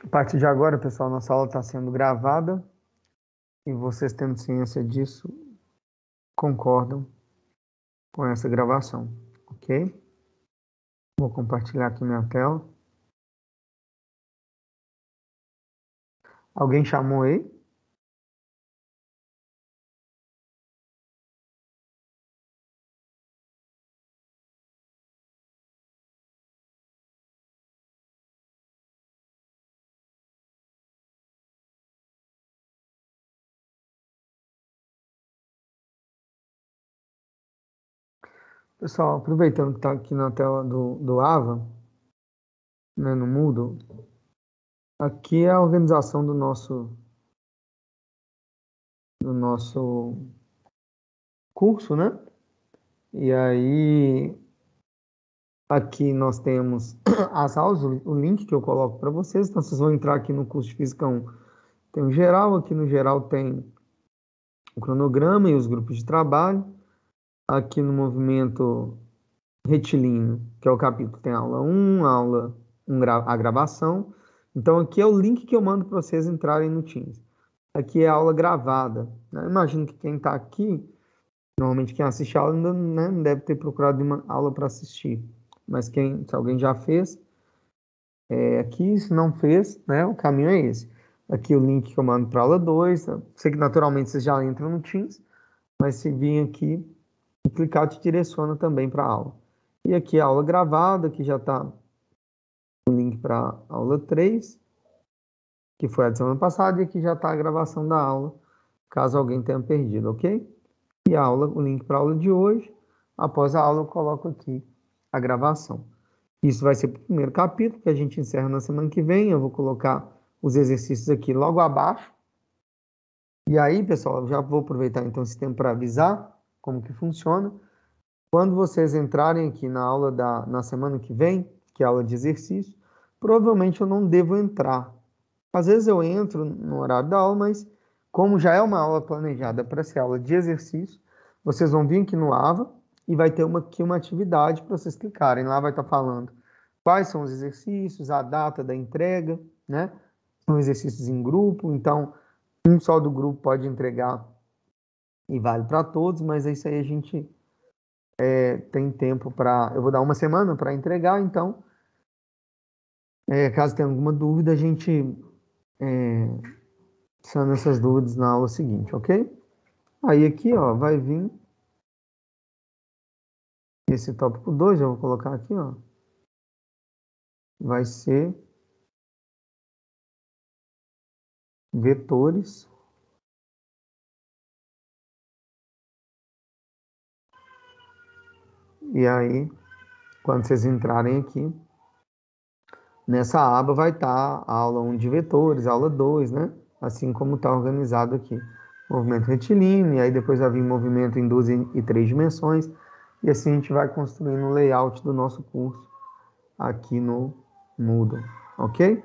A partir de agora, pessoal, nossa aula está sendo gravada e vocês, tendo ciência disso, concordam com essa gravação, ok? Vou compartilhar aqui minha tela. Alguém chamou aí? Pessoal, aproveitando que está aqui na tela do Ava, né, no Moodle, aqui é a organização do nosso curso, né? E aí, aqui nós temos as aulas, o link que eu coloco para vocês. Então, vocês vão entrar aqui no curso de Física 1. Tem o geral, aqui no geral tem o cronograma e os grupos de trabalho. Aqui no movimento retilíneo, que é o capítulo, tem aula 1, a gravação. Então, aqui é o link que eu mando para vocês entrarem no Teams. Aqui é a aula gravada, né? Imagino que quem está aqui, normalmente quem assiste a aula ainda, né, não deve ter procurado uma aula para assistir. Mas se alguém já fez, aqui, se não fez, né, o caminho é esse. Aqui o link que eu mando para a aula 2. Sei que naturalmente vocês já entram no Teams, mas se vir aqui e clicar, te direciona também para a aula. E aqui a aula gravada, que já está o link para a aula 3, que foi a de semana passada, e aqui já está a gravação da aula, caso alguém tenha perdido, ok? E a aula, o link para a aula de hoje. Após a aula, eu coloco aqui a gravação. Isso vai ser o primeiro capítulo, que a gente encerra na semana que vem. Eu vou colocar os exercícios aqui logo abaixo. E aí, pessoal, eu já vou aproveitar então esse tempo para avisar como que funciona. Quando vocês entrarem aqui na aula na semana que vem, que é a aula de exercício, provavelmente eu não devo entrar. Às vezes eu entro no horário da aula, mas como já é uma aula planejada para ser aula de exercício, vocês vão vir aqui no AVA e vai ter aqui uma atividade para vocês clicarem. Lá vai estar falando quais são os exercícios, a data da entrega, né? São exercícios em grupo, então um só do grupo pode entregar e vale para todos, mas isso aí a gente tem tempo para. Eu vou dar uma semana para entregar, então, caso tenha alguma dúvida, a gente sana essas dúvidas na aula seguinte, ok? Aí aqui, ó, vai vir esse tópico 2, eu vou colocar aqui, ó. Vai ser vetores. E aí, quando vocês entrarem aqui, nessa aba vai estar a aula 1 de vetores, a aula 2, né? Assim como está organizado aqui. Movimento retilíneo, e aí depois vai vir movimento em 2 e 3 dimensões. E assim a gente vai construindo o layout do nosso curso aqui no Moodle, ok?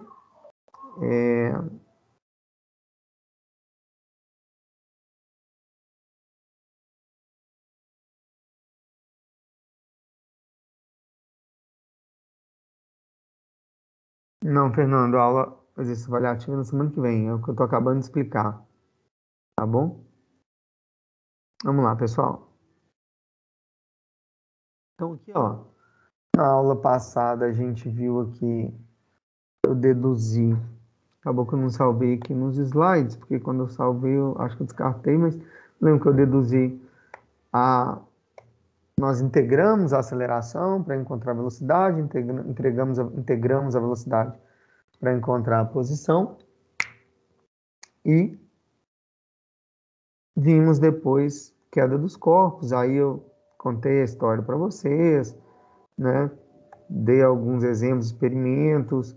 Não, Fernando, a aula exercício avaliativo é na semana que vem, é o que eu estou acabando de explicar, tá bom? Vamos lá, pessoal. Então aqui, ó, na aula passada a gente viu aqui, eu deduzi, acabou que eu não salvei aqui nos slides, porque quando eu salvei eu acho que eu descartei, mas lembro que eu deduzi nós integramos a aceleração para encontrar a velocidade, integramos a velocidade para encontrar a posição e vimos depois queda dos corpos. Aí eu contei a história para vocês, né? Dei alguns exemplos, experimentos,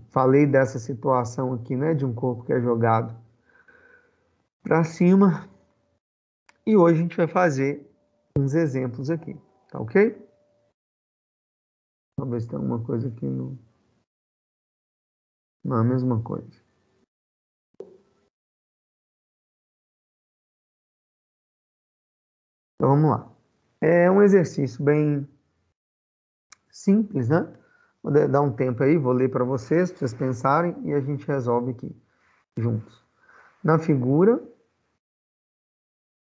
falei dessa situação aqui, né? De um corpo que é jogado para cima. E hoje a gente vai fazer uns exemplos aqui, tá ok? Talvez tenha alguma coisa aqui no... Não, a mesma coisa. Então vamos lá. É um exercício bem simples, né? Vou dar um tempo aí, vou ler para vocês pensarem e a gente resolve aqui juntos. Na figura,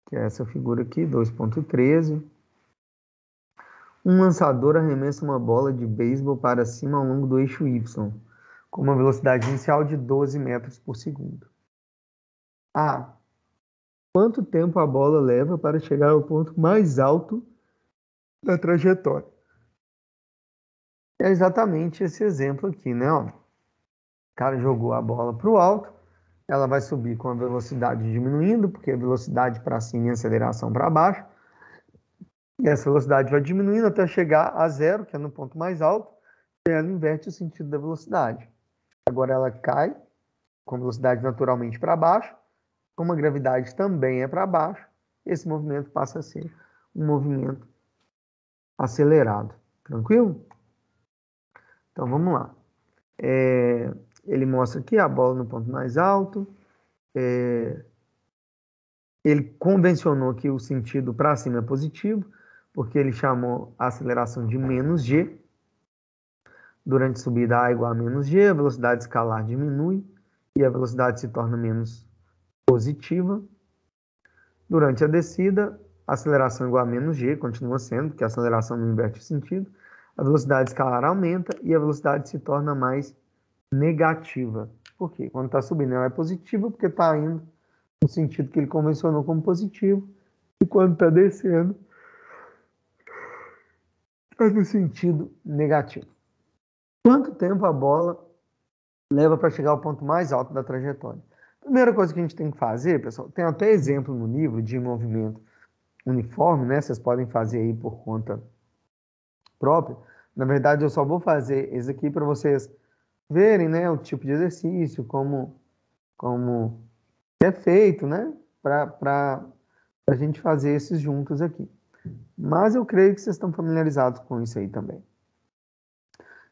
que é essa figura aqui, 2.13, um lançador arremessa uma bola de beisebol para cima ao longo do eixo Y, com uma velocidade inicial de 12 metros por segundo. A. Quanto tempo a bola leva para chegar ao ponto mais alto da trajetória? É exatamente esse exemplo aqui, né? Ó, o cara jogou a bola para o alto, ela vai subir com a velocidade diminuindo, porque a velocidade para cima e a aceleração para baixo. E essa velocidade vai diminuindo até chegar a zero, que é no ponto mais alto, e ela inverte o sentido da velocidade. Agora ela cai com velocidade naturalmente para baixo, como a gravidade também é para baixo, esse movimento passa a ser um movimento acelerado. Tranquilo? Então vamos lá. Ele mostra aqui a bola no ponto mais alto. Ele convencionou que o sentido para cima é positivo, porque ele chamou a aceleração de menos g. Durante a subida A igual a menos g, a velocidade escalar diminui e a velocidade se torna menos positiva. Durante a descida, a aceleração igual a menos g, continua sendo, porque a aceleração não inverte o sentido. A velocidade escalar aumenta e a velocidade se torna mais negativa. Por quê? Quando está subindo ela é positiva, porque está indo no sentido que ele convencionou como positivo. E quando está descendo, está no sentido negativo. Quanto tempo a bola leva para chegar ao ponto mais alto da trajetória? Primeira coisa que a gente tem que fazer, pessoal, tem até exemplo no livro de movimento uniforme, né? Vocês podem fazer aí por conta própria. Na verdade, eu só vou fazer esse aqui para vocês verem, né, o tipo de exercício, como é feito, né, para a gente fazer esses juntos aqui. Mas eu creio que vocês estão familiarizados com isso aí também.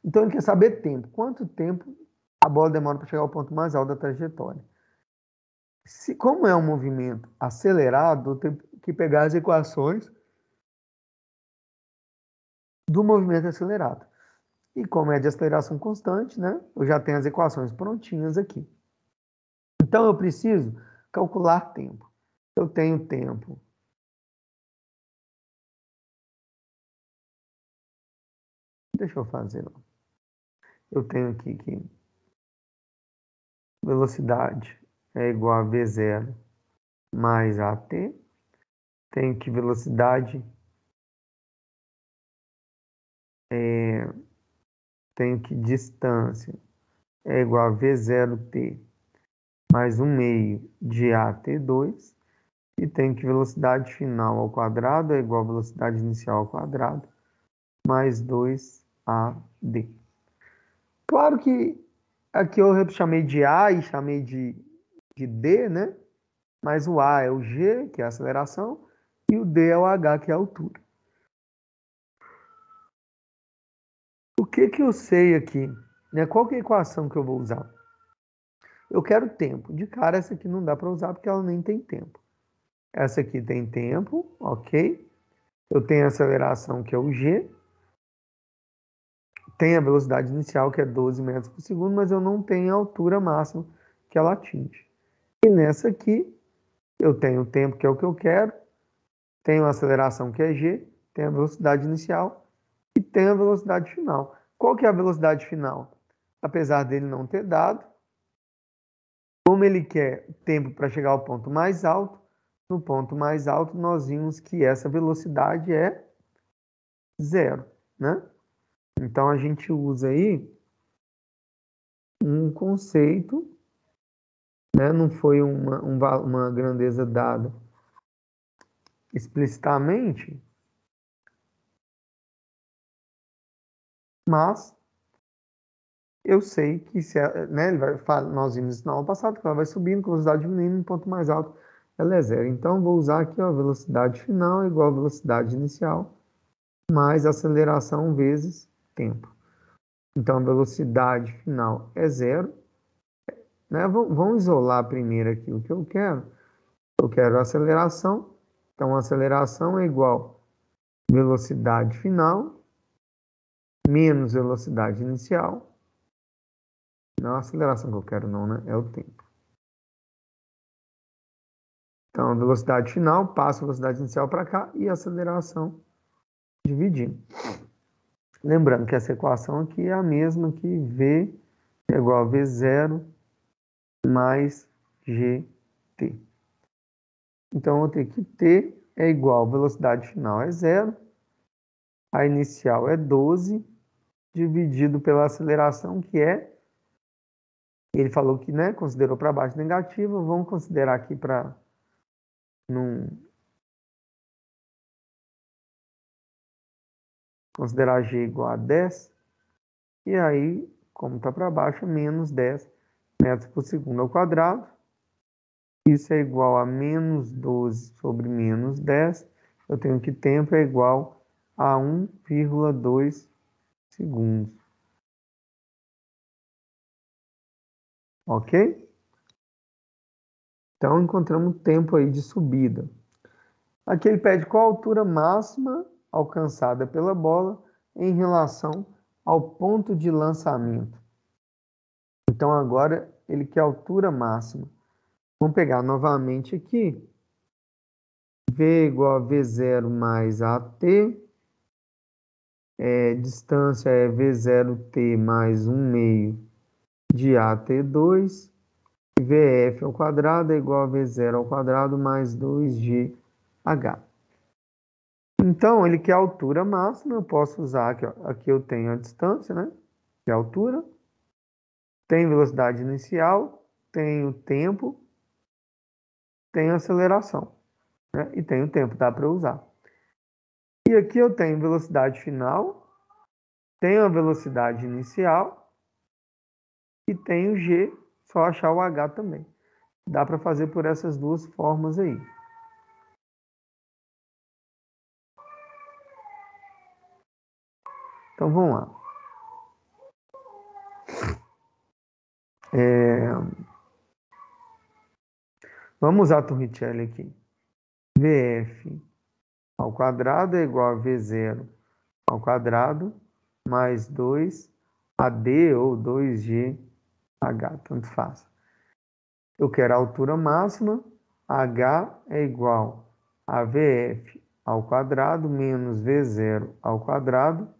Então, ele quer saber tempo. Quanto tempo a bola demora para chegar ao ponto mais alto da trajetória? Como é um movimento acelerado, eu tenho que pegar as equações do movimento acelerado. E como é de aceleração constante, né, eu já tenho as equações prontinhas aqui. Então, eu preciso calcular tempo. Eu tenho tempo. Deixa eu fazer. Eu tenho aqui que velocidade é igual a V0 mais AT. Tenho que velocidade tenho que distância é igual a V0T mais 1 meio de AT2. E tenho que velocidade final ao quadrado é igual a velocidade inicial ao quadrado mais 2AD. Claro que aqui eu chamei de A e chamei de D, né? Mas o A é o G, que é a aceleração, e o D é o H, que é a altura. O que que eu sei aqui? Né? Qual que é a equação que eu vou usar? Eu quero tempo. De cara, essa aqui não dá para usar porque ela nem tem tempo. Essa aqui tem tempo, ok? Eu tenho a aceleração, que é o G. Tem a velocidade inicial, que é 12 metros por segundo, mas eu não tenho a altura máxima que ela atinge. E nessa aqui, eu tenho o tempo, que é o que eu quero, tenho a aceleração, que é g, tenho a velocidade inicial e tenho a velocidade final. Qual que é a velocidade final? Apesar dele não ter dado, como ele quer tempo para chegar ao ponto mais alto, no ponto mais alto nós vimos que essa velocidade é zero, né? Então a gente usa aí um conceito, né? Não foi uma grandeza dada explicitamente, mas eu sei que se, né, nós vimos isso na aula passada, que ela vai subindo, com velocidade diminuindo, no ponto mais alto ela é zero. Então, vou usar aqui, ó, a velocidade final é igual a velocidade inicial, mais aceleração vezes tempo. Então, a velocidade final é zero. Né? Vamos isolar primeiro aqui o que eu quero. Eu quero a aceleração. Então, a aceleração é igual a velocidade final menos velocidade inicial. Não a aceleração que eu quero não, né? É o tempo. Então, a velocidade final passa a velocidade inicial para cá e a aceleração dividindo. Lembrando que essa equação aqui é a mesma que V é igual a V0 mais GT. Então, eu vou ter que T é igual a velocidade final é 0, a inicial é 12, dividido pela aceleração, que é, ele falou que, né, considerou para baixo negativa, vamos considerar aqui para não considerar G igual a 10, e aí, como está para baixo, menos 10 metros por segundo ao quadrado. Isso é igual a menos 12 sobre menos 10. Eu tenho que tempo é igual a 1,2 segundos. Ok? Então, encontramos o tempo aí de subida. Aqui ele pede qual a altura máxima alcançada pela bola em relação ao ponto de lançamento. Então, agora ele quer a altura máxima. Vamos pegar novamente aqui. V igual a V0 mais AT. Distância é V0T mais 1 meio de AT2. VF ao quadrado é igual a V0 ao quadrado mais 2GH. Então, ele quer a altura máxima, eu posso usar aqui, ó. Aqui eu tenho a distância, né? Que é a altura. Tem velocidade inicial, tem o tempo, tem a aceleração, né? E tem o tempo, dá para usar. E aqui eu tenho velocidade final, tenho a velocidade inicial e tenho G, só achar o H também. Dá para fazer por essas duas formas aí. Então vamos lá. Vamos usar a Torricelli aqui. VF ao quadrado é igual a V0 ao quadrado mais 2AD ou 2GH, tanto faz. Eu quero a altura máxima, H é igual a VF ao quadrado menos V0 ao quadrado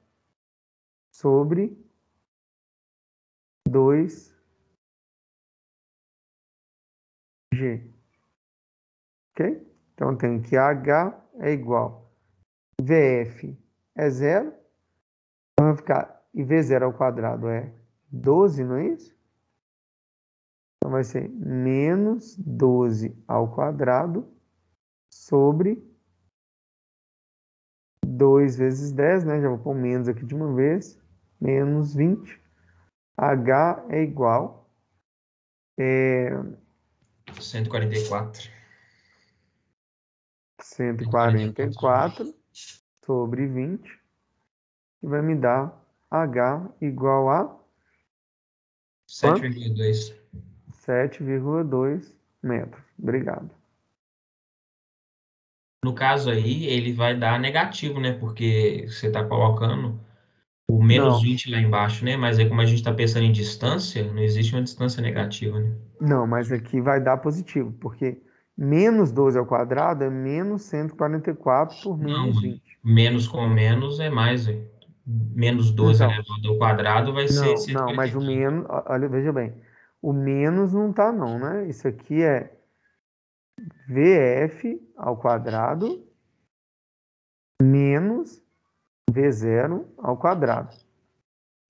sobre 2G. Ok? Então, eu tenho que H é igual a VF é 0, então vai ficar, e V0 ao quadrado é 12, não é isso? Então, vai ser menos 12 ao quadrado sobre 2 vezes 10, né? Já vou pôr menos aqui de uma vez. Menos 20. H é igual 144. 144 sobre 20. Que vai me dar H igual a 7,2. 7,2 metros. Obrigado. No caso aí, ele vai dar negativo, né? Porque você está colocando o menos Não, 20 lá embaixo, né? Mas aí, como a gente está pensando em distância, não existe uma distância negativa, né? não, mas aqui vai dar positivo, porque menos 12 ao quadrado é menos 144 por Não, menos 20. menos com menos é mais, velho. Menos 12 Então, elevado ao quadrado vai ser não, mas o 144. menos, olha, veja bem, o menos não tá não, né? Isso aqui é VF ao quadrado menos V0 ao quadrado.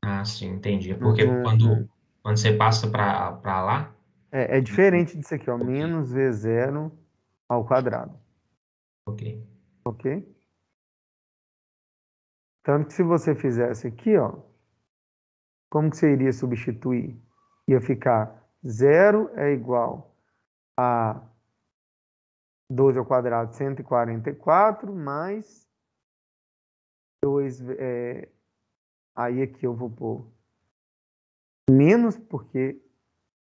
Ah, sim, entendi. Não, Porque quando você passa para lá, é diferente disso aqui, ó, ok, menos V0 ao quadrado, ok. ok? Tanto que se você fizesse aqui, ó, como que você iria substituir? Ia ficar 0 é igual a 12 ao quadrado, 144, mais 2, aí aqui eu vou pôr menos, porque,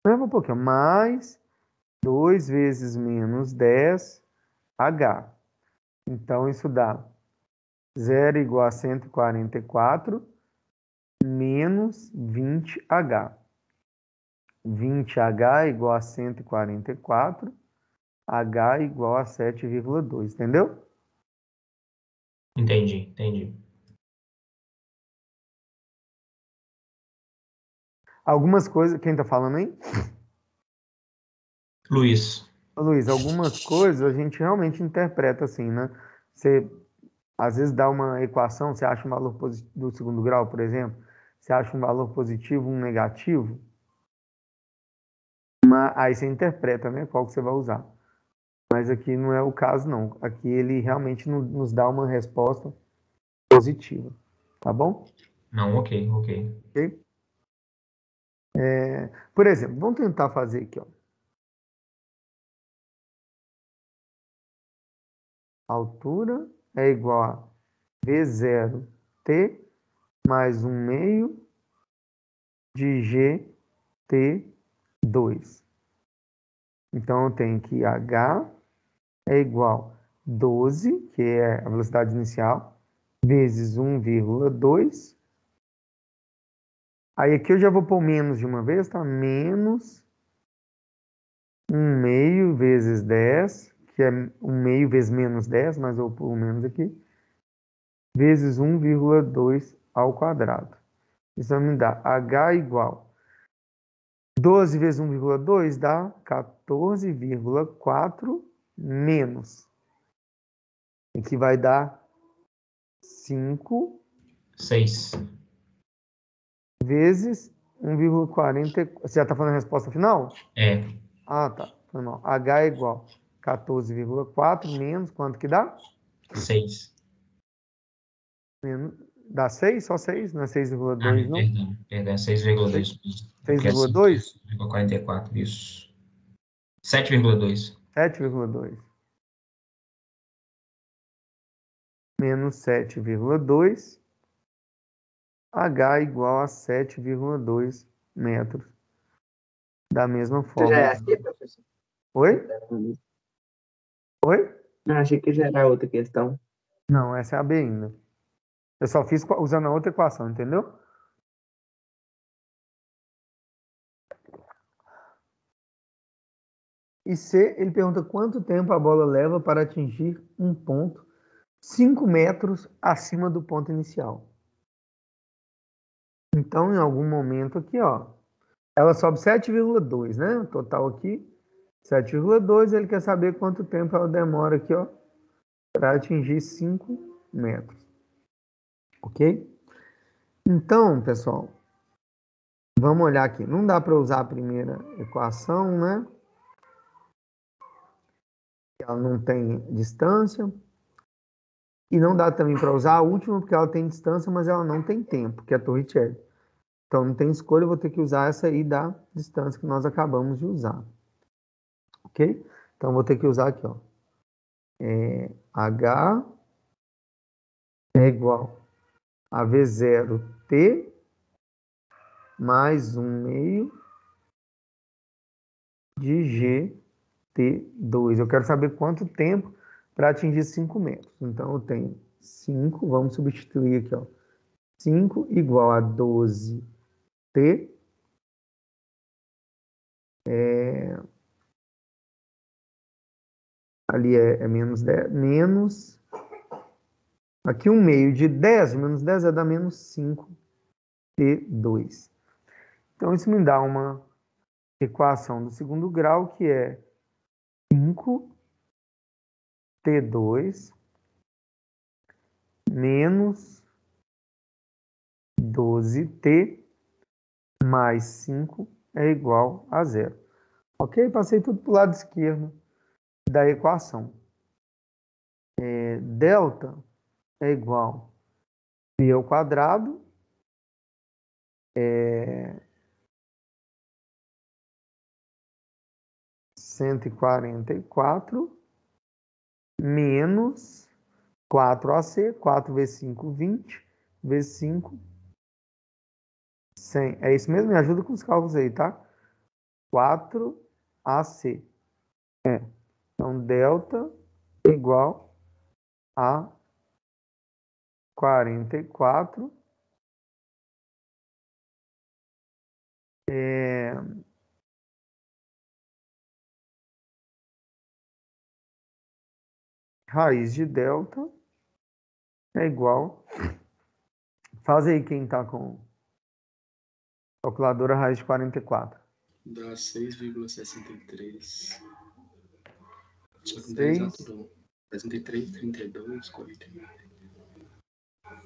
não, eu vou pôr aqui, ó, mais 2 vezes menos 10H. Então, isso dá 0 igual a 144 menos 20H. 20H igual a 144, H igual a 7,2, entendeu? Entendi. Algumas coisas, quem tá falando aí? Luiz. Ô, Luiz, algumas coisas a gente realmente interpreta assim, né? Você às vezes dá uma equação, você acha um valor positivo do segundo grau, por exemplo, você acha um valor positivo, um negativo, aí você interpreta, né, qual que você vai usar. Mas aqui não é o caso, não. Aqui ele realmente nos dá uma resposta positiva, tá bom? Não, ok. Ok? Por exemplo, vamos tentar fazer aqui, ó. Altura é igual a V0T mais 1 meio de GT2. Então, eu tenho que H é igual a 12, que é a velocidade inicial, vezes 1,2. Aí aqui eu já vou pôr menos de uma vez, tá? Menos 1 meio vezes 10, que é 1 meio vezes menos 10, mas eu vou pôr menos aqui, vezes 1,2 ao quadrado. Isso vai me dar H igual 12 vezes 1,2 dá 14,4 menos. Aqui vai dar 5 6. vezes 1,40. Você já está falando a resposta final? É, Ah, tá. Foi mal. H é igual a 14,4 menos quanto que dá? 6. Menos, dá 6? Só 6? Não é Ah, 6,2 não? perdão, é 6,2. Porque é 6,2? 5,44, isso. 7,2. 7,2. Menos 7,2. H igual a 7,2 metros. Da mesma Isso já forma. é aqui, professor? Oi? Oi? Não, achei que já era outra questão. Não, essa é a B ainda. Eu só fiz usando a outra equação, entendeu? E C, ele pergunta quanto tempo a bola leva para atingir um ponto 5 metros acima do ponto inicial. Então, em algum momento aqui, ó, ela sobe 7,2, né? O total aqui, 7,2. Ele quer saber quanto tempo ela demora aqui, ó, para atingir 5 metros. Ok? Então, pessoal, vamos olhar aqui. Não dá para usar a primeira equação, né? Ela não tem distância. E não dá também para usar a última, porque ela tem distância, mas ela não tem tempo, que é a Torricelli. Então, não tem escolha, eu vou ter que usar essa aí da distância que nós acabamos de usar. Ok? Então, vou ter que usar aqui, ó. H é igual a V0T mais 1 meio de GT2. Eu quero saber quanto tempo para atingir 5 metros. Então, eu tenho 5, vamos substituir aqui, ó. 5 igual a 12T. Ali é menos 10, menos. Aqui um meio de 10, menos 10 é dar menos 5T2. Então, isso me dá uma equação do segundo grau, que é 5T2 menos 12T mais 5 é igual a zero. Ok? Passei tudo para o lado esquerdo da equação. Delta é igual a π ao quadrado 144 menos 4AC, 4 vezes 5, 20, vezes 5, 100. É isso mesmo? Me ajuda com os cálculos aí, tá? 4AC. Então, delta igual a 44 Raiz de delta é igual. Faz aí quem está com calculadora raiz de 44. Dá 6,63. Só que não tá 6. exato não. 63, 32, 49. Tá.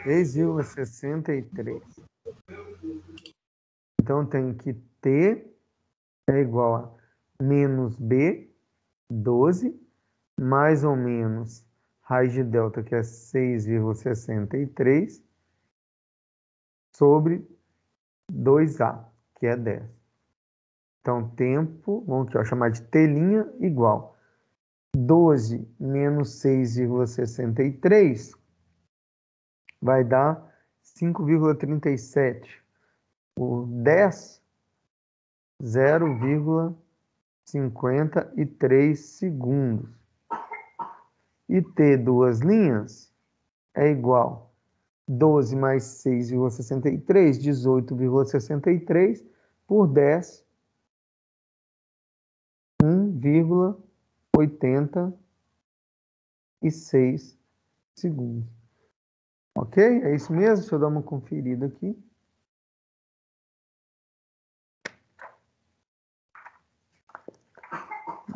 6,63. Então tem que T é igual a menos B, 12, mais ou menos raiz de delta, que é 6,63, sobre 2A, que é 10. Então, tempo, vamos aqui, ó, chamar de T' igual 12 menos 6,63 vai dar 5,37. Por 10, 0,53 segundos. E T duas linhas é igual 12 mais 6,63, 18,63 por 10, 1,86 segundos. Ok? É isso mesmo? Deixa eu dar uma conferida aqui.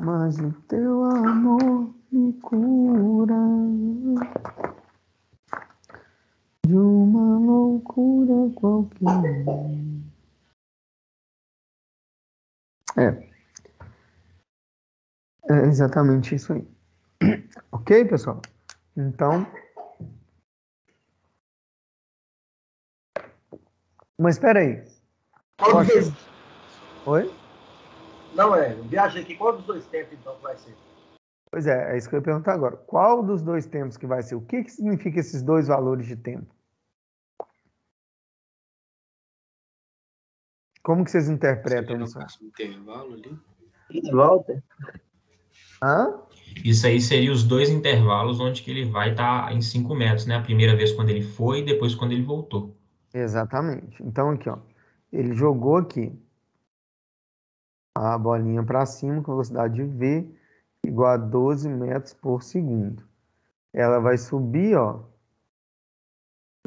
Mas o teu amor me cura de uma loucura qualquer. É exatamente isso aí. Ok, pessoal? Então, mas espera aí. Qual dos dois? Oi? Não, viajei aqui. Qual dos dois tempos, então, que vai ser? Pois é isso que eu ia perguntar agora. Qual dos dois tempos que vai ser? O que significa esses dois valores de tempo? Como que vocês interpretam Seria isso? no próximo intervalo ali. E de volta? Hã? Isso aí seria os dois intervalos onde que ele vai estar em 5 metros, né? A primeira vez quando ele foi e depois quando ele voltou. Exatamente. Então, aqui, ó. Ele jogou aqui a bolinha para cima com velocidade de V igual a 12 metros por segundo. Ela vai subir, ó.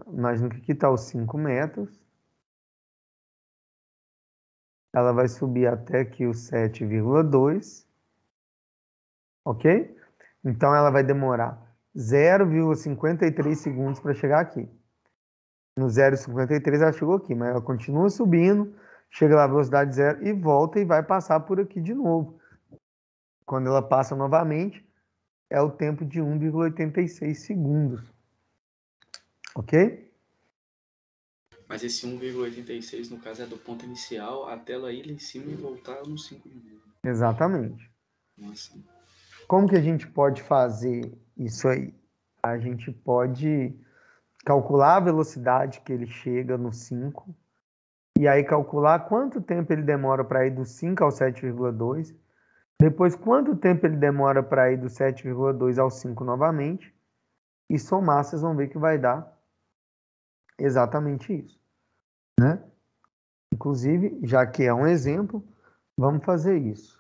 Imagina que aqui está os 5 metros. Ela vai subir até aqui os 7,2. Ok? Então, ela vai demorar 0,53 segundos para chegar aqui. No 0,53 ela chegou aqui, mas ela continua subindo, chega lá a velocidade zero e volta e vai passar por aqui de novo. Quando ela passa novamente, é o tempo de 1,86 segundos. Ok? Mas esse 1,86 no caso é do ponto inicial até ela ir lá em cima e voltar nos 5 minutos. Exatamente. Nossa. Como que a gente pode fazer isso aí? A gente pode calcular a velocidade que ele chega no 5 e aí calcular quanto tempo ele demora para ir do 5 ao 7,2. Depois, quanto tempo ele demora para ir do 7,2 ao 5 novamente. E somar, vocês vão ver que vai dar exatamente isso, né? Inclusive, já que é um exemplo, vamos fazer isso.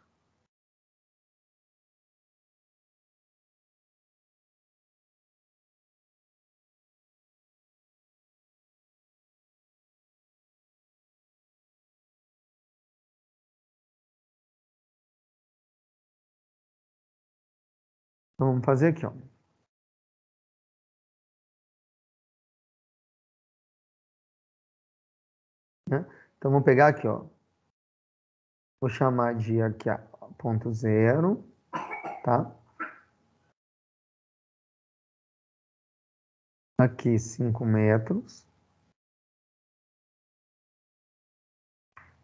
Então, vamos fazer aqui, ó. Né? Então, vamos pegar aqui, ó. Vou chamar de aqui, ó, ponto 0, tá? Aqui, 5 metros.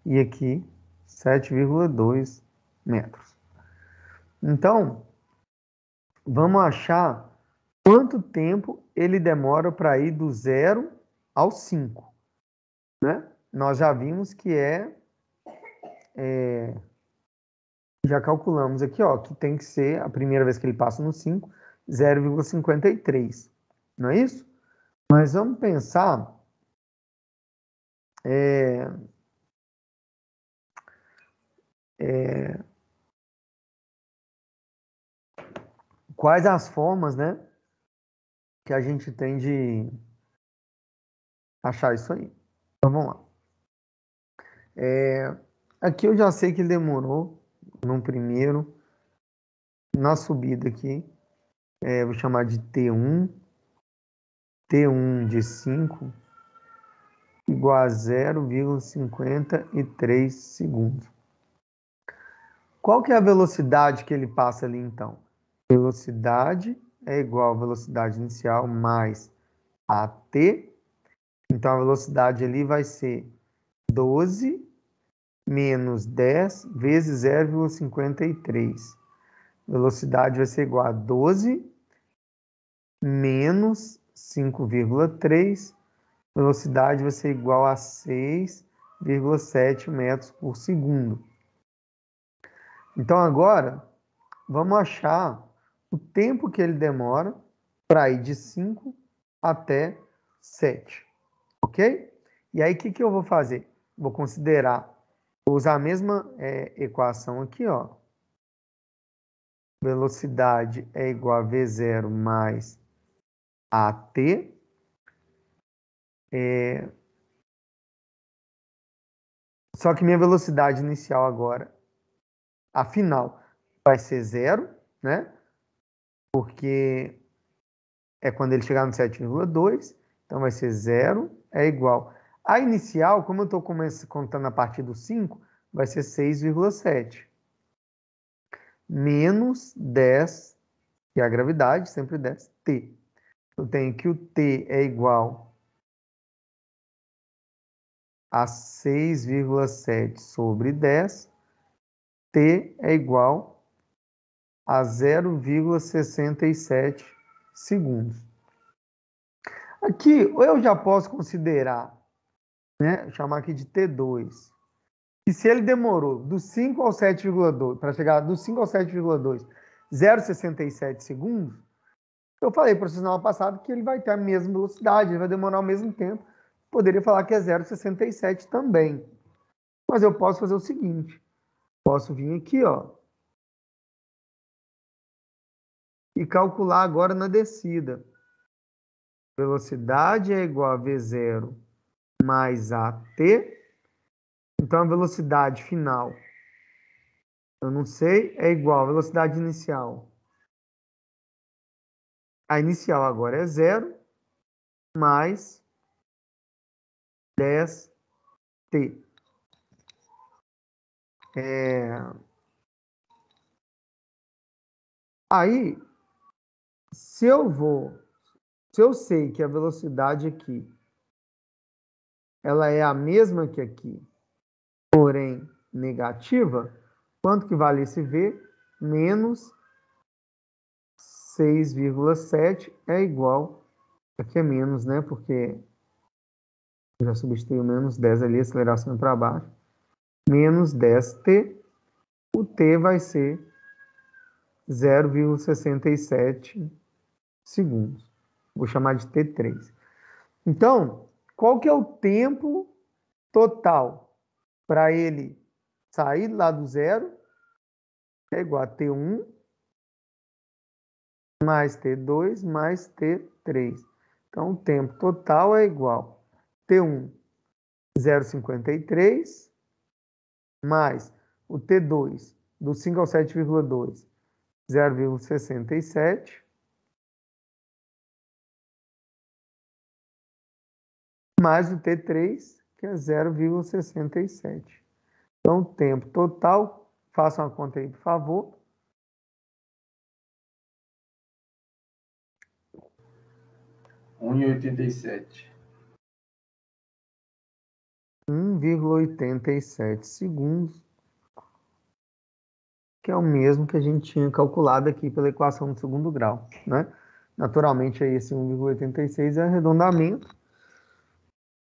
E aqui, 7,2 metros. Então, vamos achar quanto tempo ele demora para ir do 0 ao 5, né? Nós já vimos que já calculamos aqui, ó, que tem que ser a primeira vez que ele passa no 5, 0,53, não é isso? Mas vamos pensar quais as formas, né, que a gente tem de achar isso aí. Então vamos lá. Aqui eu já sei que ele demorou no primeiro. Na subida aqui, vou chamar de T1. T1 de 5 igual a 0,53 segundos. Qual que é a velocidade que ele passa ali, então? Velocidade é igual a velocidade inicial mais AT. Então, a velocidade ali vai ser 12 menos 10 vezes 0,53. Velocidade vai ser igual a 12 menos 5,3. Velocidade vai ser igual a 6,7 metros por segundo. Então, agora, vamos achar o tempo que ele demora para ir de 5 até 7. Ok? E aí, o que eu vou fazer? Vou usar a mesma equação aqui, ó. Velocidade é igual a V0 mais AT. Só que minha velocidade inicial agora, a final, vai ser 0, né? Porque é quando ele chegar no 7,2. Então, vai ser 0 é igual. A inicial, como eu estou contando a partir do 5, vai ser 6,7. Menos 10, que é a gravidade, sempre 10, T. Eu tenho que o T é igual a 6,7 sobre 10. T é igual a 0,67 segundos. Aqui, eu já posso considerar, né, chamar aqui de T2, que se ele demorou do 5 ao 7,2, para chegar do 5 ao 7,2, 0,67 segundos, eu falei para vocês na aula passada que ele vai ter a mesma velocidade, ele vai demorar o mesmo tempo. Poderia falar que é 0,67 também. Mas eu posso fazer o seguinte, posso vir aqui, ó, e calcular agora na descida. Velocidade é igual a V0 mais AT. Então, a velocidade final, eu não sei, é igual à velocidade inicial. A inicial agora é 0 mais 10T. Aí, se eu sei que a velocidade aqui, ela é a mesma que aqui, porém negativa, quanto que vale esse V? Menos 6,7 é igual, aqui é menos, né? Porque eu já substituí o menos 10 ali, aceleração para baixo. Menos 10T, o T vai ser 0,67 segundos. Vou chamar de T3. Então, qual que é o tempo total para ele sair lá do zero? É igual a T1 mais T2 mais T3. Então, o tempo total é igual a T1, 0,53, mais o T2, do 5 ao 7,2, 0,67, mais o T3, que é 0,67. Então, o tempo total, façam a conta aí, por favor. 1,87. 1,87 segundos, que é o mesmo que a gente tinha calculado aqui pela equação do segundo grau, né? Naturalmente, aí esse 1,86 é arredondamento.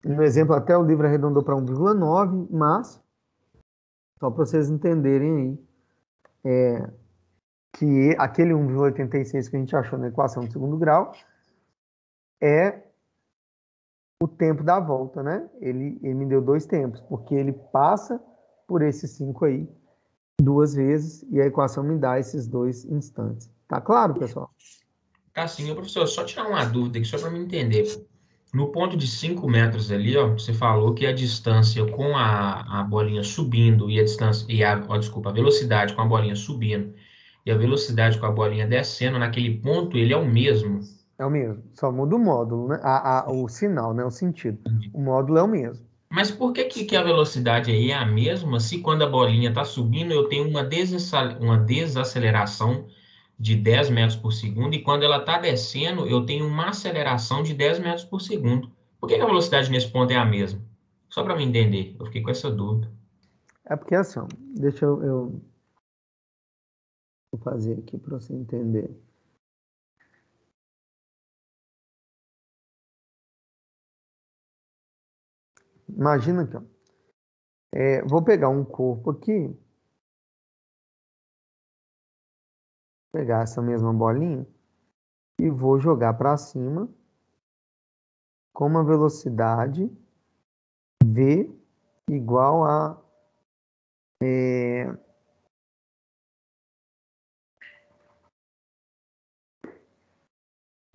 No exemplo, até o livro arredondou para 1,9, mas, só para vocês entenderem aí, que aquele 1,86 que a gente achou na equação do segundo grau é o tempo da volta, né? Ele me deu 2 tempos, porque ele passa por esses 5 aí 2 vezes e a equação me dá esses 2 instantes. Tá claro, pessoal? Tá sim, ô, professor, só tirar uma dúvida aqui, só para me entender. No ponto de 5 metros ali, ó, você falou que a distância com a bolinha subindo e a distância, desculpa, a velocidade com a bolinha subindo e a velocidade com a bolinha descendo, naquele ponto ele é o mesmo. É o mesmo, só muda o módulo, né? O sinal, né? O sentido. O módulo é o mesmo. Mas por que a velocidade aí é a mesma se quando a bolinha está subindo eu tenho uma desaceleração de 10 metros por segundo e quando ela está descendo eu tenho uma aceleração de 10 metros por segundo? Por que a velocidade nesse ponto é a mesma? Só para me entender, eu fiquei com essa dúvida. É porque assim, ó, deixa eu fazer aqui para você entender. Imagina aqui, ó. Vou pegar um corpo aqui, pegar essa mesma bolinha e vou jogar para cima com uma velocidade v igual a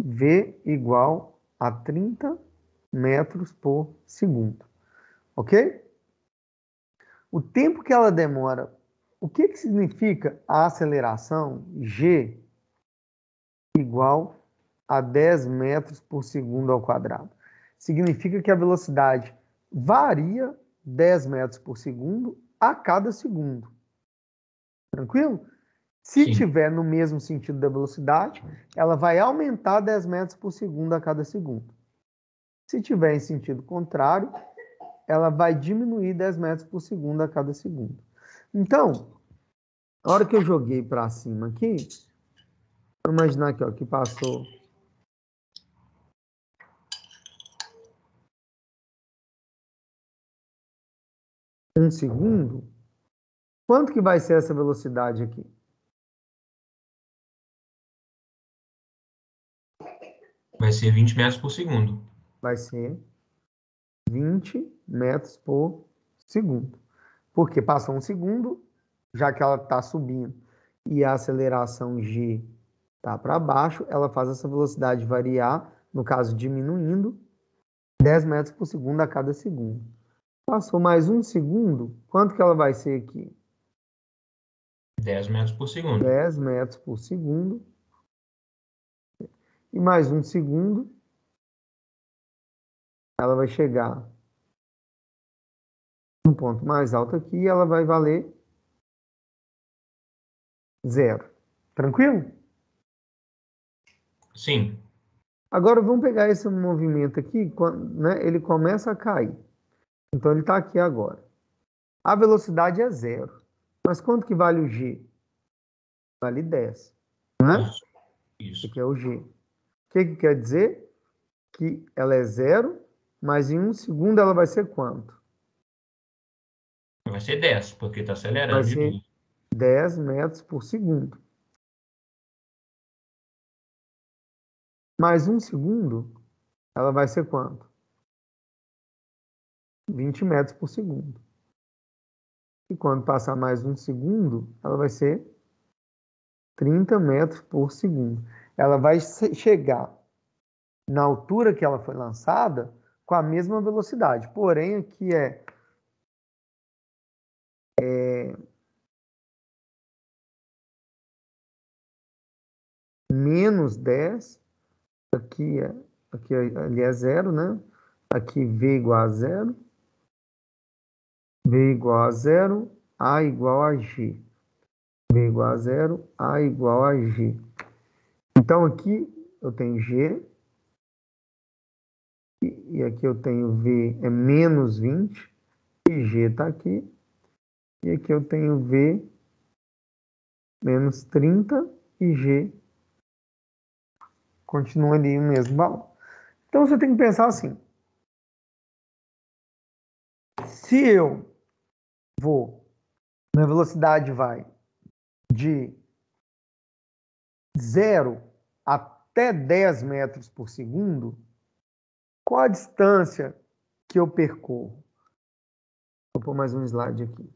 v igual a 30 metros por segundo, ok? O tempo que ela demora, o que significa a aceleração g igual a 10 metros por segundo ao quadrado? Significa que a velocidade varia 10 metros por segundo a cada segundo. Tranquilo? Se Sim. tiver no mesmo sentido da velocidade, ela vai aumentar 10 metros por segundo a cada segundo. Se tiver em sentido contrário, ela vai diminuir 10 metros por segundo a cada segundo. Então, a hora que eu joguei para cima aqui, vou imaginar aqui, ó, que passou um segundo, quanto que vai ser essa velocidade aqui? Vai ser 20 metros por segundo. Vai ser 20 metros por segundo. Porque passou um segundo, já que ela está subindo e a aceleração g está para baixo, ela faz essa velocidade variar, no caso diminuindo, 10 metros por segundo a cada segundo. Passou mais um segundo, quanto que ela vai ser aqui? 10 metros por segundo. 10 metros por segundo. E mais um segundo, ela vai chegar no ponto mais alto aqui e ela vai valer 0. Tranquilo? Sim. Agora vamos pegar esse movimento aqui, né, ele começa a cair. Então ele está aqui agora. A velocidade é 0. Mas quanto que vale o g? Vale 10. Né? Isso. Esse aqui é o g. O que quer dizer? Que ela é 0, mas em um segundo ela vai ser quanto? Vai ser 10, porque está Vai acelerando de ser tudo. 10 metros por segundo. Mais um segundo, ela vai ser quanto? 20 metros por segundo. E quando passar mais um segundo, ela vai ser 30 metros por segundo. Ela vai chegar na altura que ela foi lançada com a mesma velocidade. Porém, aqui é menos 10. Ali é 0, né? Aqui V igual a 0. V igual a 0. A igual a G. V igual a 0. A igual a G. Então, aqui eu tenho G. E aqui eu tenho V é menos 20. E G está aqui. E aqui eu tenho V menos 30. E G continua ali o mesmo valor. Então, você tem que pensar assim. Se eu minha velocidade vai de 0 até 10 metros por segundo, Qual a distância que eu percorro? Vou pôr mais um slide aqui.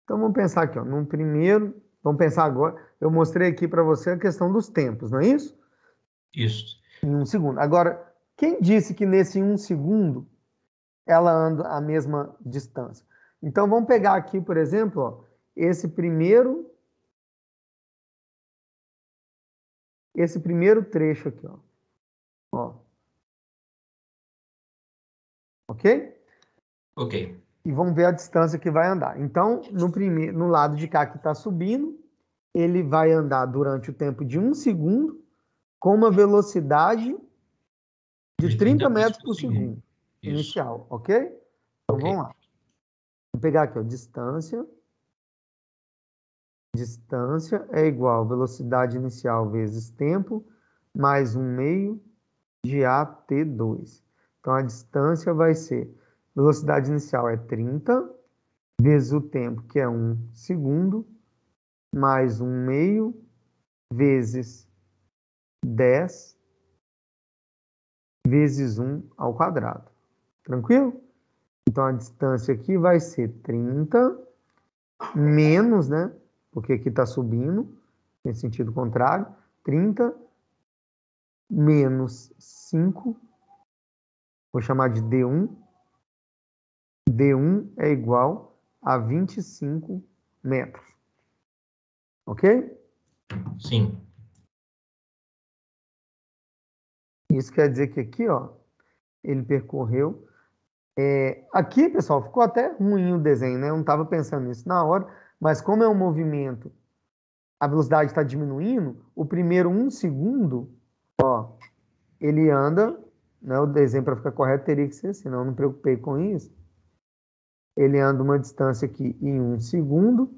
Então, vamos pensar aqui, ó, num primeiro, vamos pensar agora, eu mostrei aqui para você a questão dos tempos, não é isso? Isso. Em 1 segundo. Agora, quem disse que nesse 1 segundo ela anda a mesma distância? Então, vamos pegar aqui, por exemplo, ó, esse primeiro trecho aqui, ó. Ok? Ok. E vamos ver a distância que vai andar. Então, no lado de cá que está subindo, ele vai andar durante o tempo de 1 segundo com uma velocidade de 30 metros por segundo Isso. inicial, ok? Então, Ok. vamos lá. Vou pegar aqui, ó, distância. Distância é igual a velocidade inicial vezes tempo, mais 1 meio de AT2. Então, a distância vai ser, velocidade inicial é 30, vezes o tempo, que é 1 segundo, mais 1 meio, vezes 10, vezes 1 ao quadrado. Tranquilo? Então, a distância aqui vai ser 30, menos, né? Porque aqui está subindo, em sentido contrário, 30 menos 5, vou chamar de D1. D1 é igual a 25 metros. Ok? Sim. Isso quer dizer que aqui, ó, ele percorreu. Aqui, pessoal, ficou até ruim o desenho, né? Eu não estava pensando nisso na hora, mas como é um movimento, a velocidade está diminuindo, o primeiro 1 segundo, ó, ele anda, né? O desenho para ficar correto teria que ser assim, não me preocupei com isso. Ele anda uma distância aqui em 1 segundo.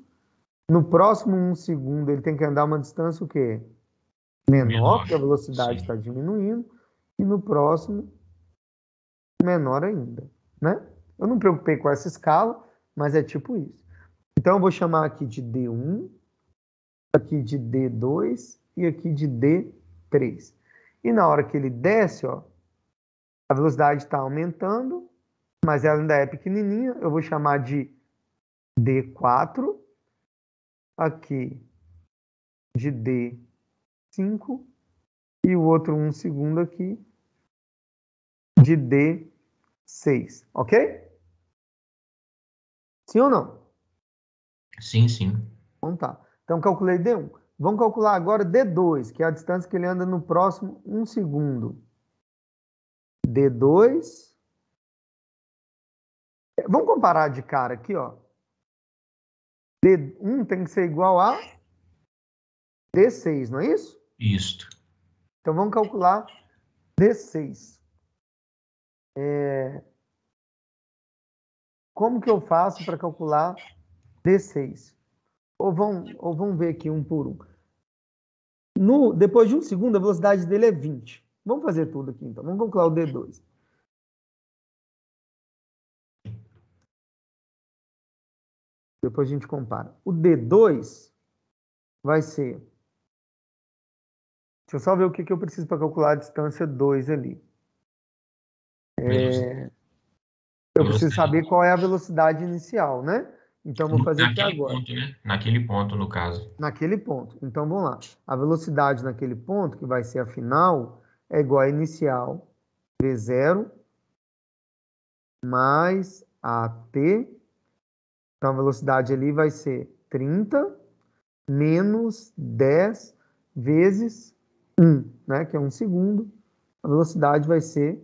No próximo 1 segundo, ele tem que andar uma distância o quê? Menor, porque a velocidade está diminuindo. E no próximo, menor ainda, né? Eu não me preocupei com essa escala, mas é tipo isso. Então, eu vou chamar aqui de D1, aqui de D2 e aqui de D3. E na hora que ele desce, ó, a velocidade está aumentando, mas ela ainda é pequenininha. Eu vou chamar de D4, aqui de D5 e o outro 1 segundo aqui de D6, ok? Sim ou não? Sim, sim. Então tá. Então calculei D1. Vamos calcular agora D2, que é a distância que ele anda no próximo 1 segundo. D2. Vamos comparar de cara aqui, ó. D1 tem que ser igual a D6, não é isso? Isto. Então vamos calcular D6. Como que eu faço para calcular D6? Ou vamos ver aqui um por um. Depois de 1 segundo, a velocidade dele é 20. Vamos fazer tudo aqui, então. Vamos calcular o D2. Depois a gente compara. O D2 vai ser... Deixa eu só ver o que eu preciso para calcular a distância 2 ali. Eu preciso saber qual é a velocidade inicial, né? Então, vou fazer aqui Naquele agora. ponto, né? Naquele ponto, no caso. Naquele ponto. Então, vamos lá. A velocidade naquele ponto, que vai ser a final, é igual a inicial, V0, mais AT. Então, a velocidade ali vai ser 30 menos 10 vezes 1, né? Que é 1 segundo. A velocidade vai ser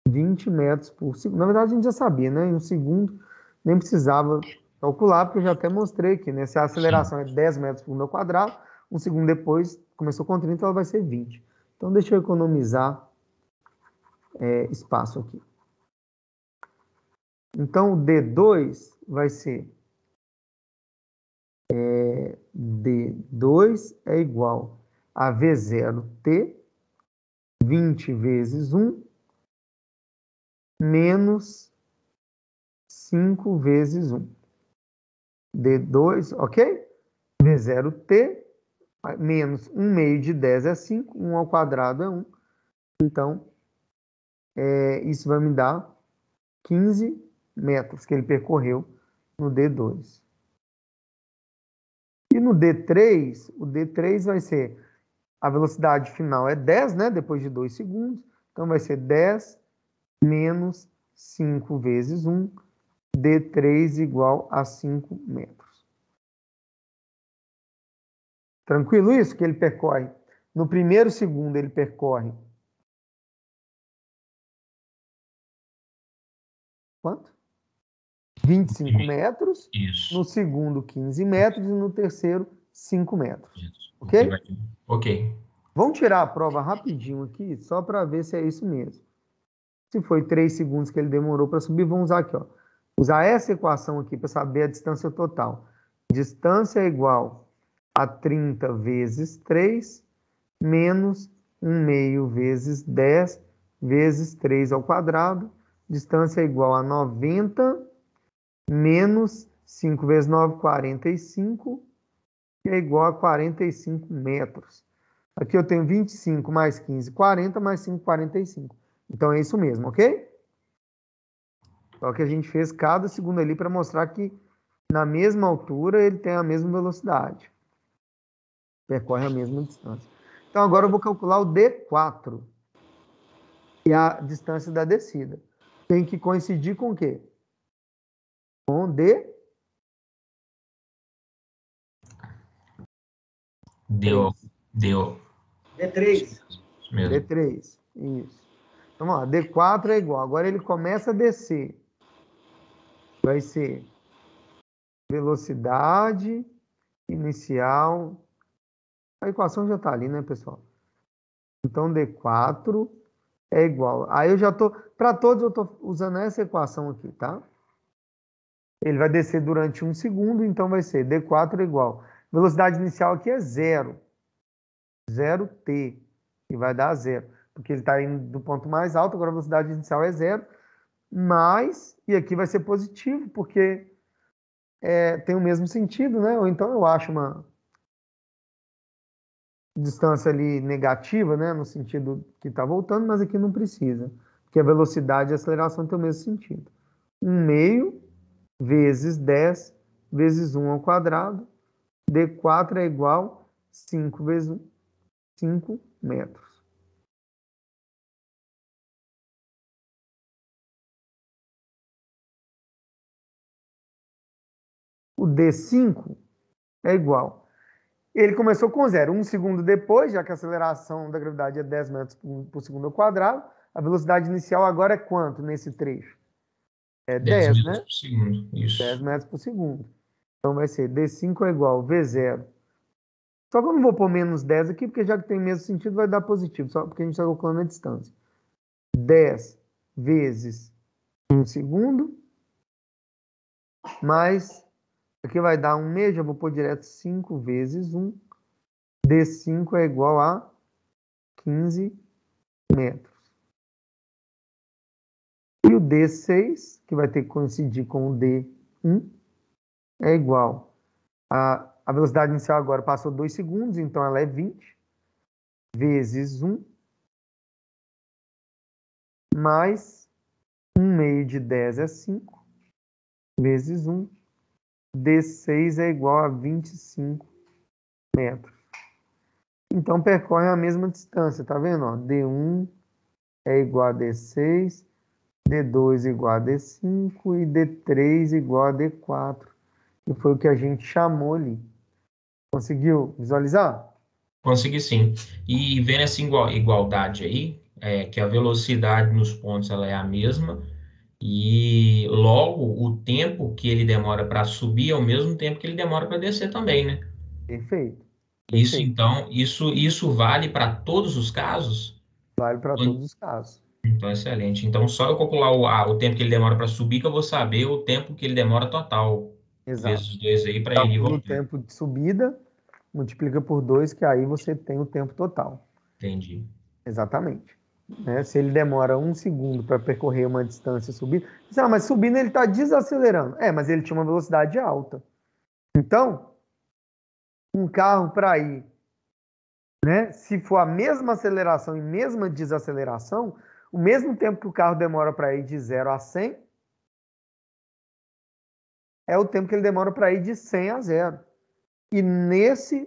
20 metros por segundo. Na verdade, a gente já sabia, né? Em 1 segundo, nem precisava calcular, porque eu já até mostrei aqui, né? Se a aceleração é 10 metros por segundo ao quadrado, 1 segundo depois, começou com 30, ela vai ser 20. Então, deixa eu economizar espaço aqui. Então, o D2 vai ser D2 é igual a V0T, 20 vezes 1, menos 5 vezes 1. D2, ok? V0T Menos 1 meio de 10 é 5, 1 ao quadrado é 1. Então, isso vai me dar 15 metros que ele percorreu no D2. E no D3, o D3 vai ser, a velocidade final é 10, né? Depois de 2 segundos. Então, vai ser 10 menos 5 vezes 1. D3 igual a 5 metros. Tranquilo isso? Que ele percorre. No primeiro segundo, ele percorre. Quanto? 25 metros. Isso. No segundo, 15 metros. E no terceiro, 5 metros. Isso. Ok? Ok. Vamos tirar a prova rapidinho aqui, só para ver se é isso mesmo. Se foi 3 segundos que ele demorou para subir, vamos usar aqui, ó. Usar essa equação aqui para saber a distância total. Distância é igual a 30 vezes 3, menos 1 meio vezes 10, vezes 3 ao quadrado. Distância é igual a 90, menos 5 vezes 9, 45, que é igual a 45 metros. Aqui eu tenho 25 mais 15, 40, mais 5, 45. Então é isso mesmo, ok? Só que a gente fez cada segundo ali para mostrar que na mesma altura ele tem a mesma velocidade. Percorre a mesma distância. Então agora eu vou calcular o D4, que é a distância da descida. Tem que coincidir com o quê? Com D. Deu. D3. Isso mesmo. D3. Isso. Então, ó, D4 é igual. Agora ele começa a descer. Vai ser velocidade inicial. A equação já está ali, né, pessoal? Então, D4 é igual. Aí eu já estou... Para todos eu estou usando essa equação aqui, tá? Ele vai descer durante 1 segundo, então vai ser D4 é igual. Velocidade inicial aqui é 0. 0t. E vai dar 0. Porque ele está indo do ponto mais alto, agora a velocidade inicial é 0. Mas, e aqui vai ser positivo, porque tem o mesmo sentido, né? Ou então eu acho uma distância ali negativa, né? No sentido que está voltando, mas aqui não precisa. Porque a velocidade e a aceleração tem o mesmo sentido. 1 meio vezes 10 vezes 1 ao quadrado. D4 é igual a 5 vezes 1, 5 metros. O D5 é igual. Ele começou com 0. 1 segundo depois, já que a aceleração da gravidade é 10 metros por segundo ao quadrado, a velocidade inicial agora é quanto nesse trecho? É 10 10, metros né? por segundo. 10 Isso. metros por segundo. Então vai ser D5 é igual a V0. Só que eu não vou pôr menos 10 aqui, porque já que tem mesmo sentido, vai dar positivo, só porque a gente está calculando a distância. 10 vezes 1 segundo, mais, aqui vai dar 1 meio, já vou pôr direto 5 vezes 1. D5 é igual a 15 metros. E o D6, que vai ter que coincidir com o D1, é igual a velocidade inicial agora passou 2 segundos, então ela é 20, vezes 1, mais 1 meio de 10 é 5, vezes 1. D6 é igual a 25 metros. Então percorre a mesma distância, tá vendo? Ó, D1 é igual a D6, D2 igual a D5 e D3 igual a D4. Que foi o que a gente chamou ali. Conseguiu visualizar? Consegui sim. E vendo essa igualdade aí, que a velocidade nos pontos ela é a mesma, e logo o tempo que ele demora para subir é o mesmo tempo que ele demora para descer também, né? Perfeito. Isso Perfeito. então, isso vale para todos os casos? Vale para todos os casos. Então, excelente. Então, só eu calcular o tempo que ele demora para subir, que eu vou saber o tempo que ele demora total, Exato. vezes 2 aí, para ele Calcula o voltar. tempo de subida, multiplica por 2, que aí você tem o tempo total. Entendi. Exatamente. Né? Se ele demora 1 segundo para percorrer uma distância subindo, mas subindo ele está desacelerando. Mas ele tinha uma velocidade alta. Então, um carro para ir né? Se for a mesma aceleração e mesma desaceleração, o mesmo tempo que o carro demora para ir de 0 a 100 é o tempo que ele demora para ir de 100 a 0. E nesse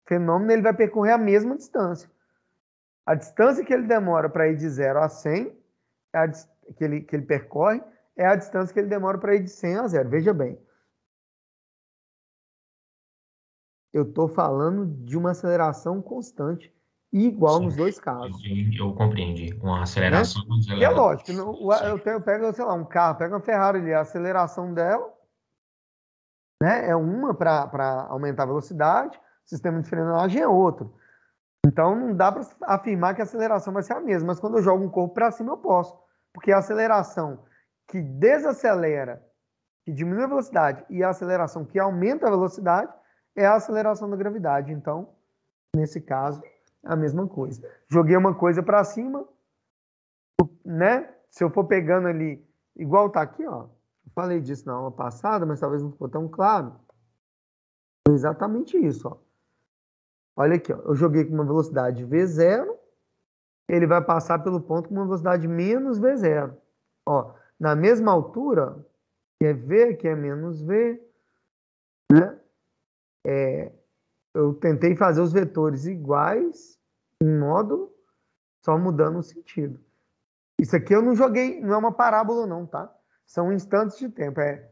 fenômeno ele vai percorrer a mesma distância. A distância que ele demora para ir de 0 a 100, que ele percorre, é a distância que ele demora para ir de 100 a 0. Veja bem. Eu estou falando de uma aceleração constante e igual nos dois casos. Eu compreendi. Uma Né? aceleração Que é lógico. Eu pego, sei lá, um carro, pego uma Ferrari ali, a aceleração dela, né, é uma para aumentar a velocidade, o sistema de frenagem é outro. Então não dá para afirmar que a aceleração vai ser a mesma, mas quando eu jogo um corpo para cima eu posso, porque a aceleração que desacelera, que diminui a velocidade, e a aceleração que aumenta a velocidade é a aceleração da gravidade. Então, nesse caso, é a mesma coisa. Joguei uma coisa para cima, né? Se eu for pegando ali, igual tá aqui, ó. Eu falei disso na aula passada, mas talvez não ficou tão claro. É exatamente isso, ó. Olha aqui, ó. Eu joguei com uma velocidade V0, ele vai passar pelo ponto com uma velocidade menos V0. Ó, na mesma altura, que é V, que é menos V, né? Eu tentei fazer os vetores iguais em módulo, só mudando o sentido. Isso aqui eu não joguei, não é uma parábola não, tá? São instantes de tempo. É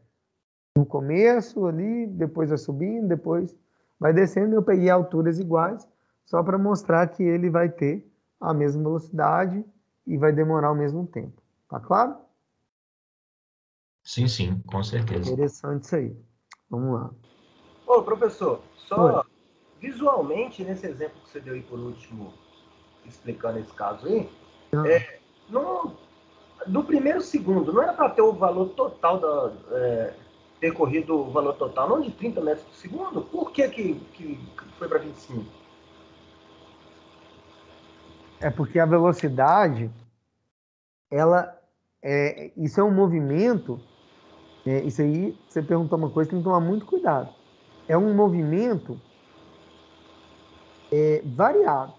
no começo ali, depois vai subindo, depois vai descendo. Eu peguei alturas iguais, só para mostrar que ele vai ter a mesma velocidade e vai demorar o mesmo tempo. Tá claro? Sim, sim, com certeza. Interessante isso aí. Vamos lá. Ô, professor, só Oi. visualmente, nesse exemplo que você deu aí por último, explicando esse caso aí, no primeiro segundo, não era para ter o valor total percorrido o valor total, não de 30 metros por segundo? Por que foi para 25? É porque a velocidade, isso é um movimento. Isso aí, você perguntou uma coisa, tem que tomar muito cuidado. É um movimento variado.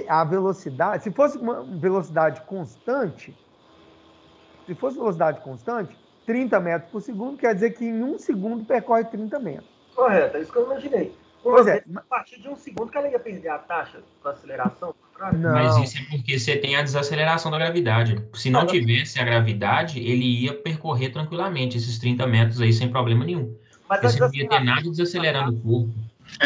A velocidade, se fosse uma velocidade constante, 30 metros por segundo quer dizer que em 1 segundo percorre 30 metros. Correto, é isso que eu imaginei. Pois é. A partir de 1 segundo que ela ia perder a taxa com a aceleração? Mas Não. isso é porque você tem a desaceleração da gravidade. Se não tivesse a gravidade, ele ia percorrer tranquilamente esses 30 metros aí sem problema nenhum. Mas Porque você não ia ter nada desacelerando o corpo.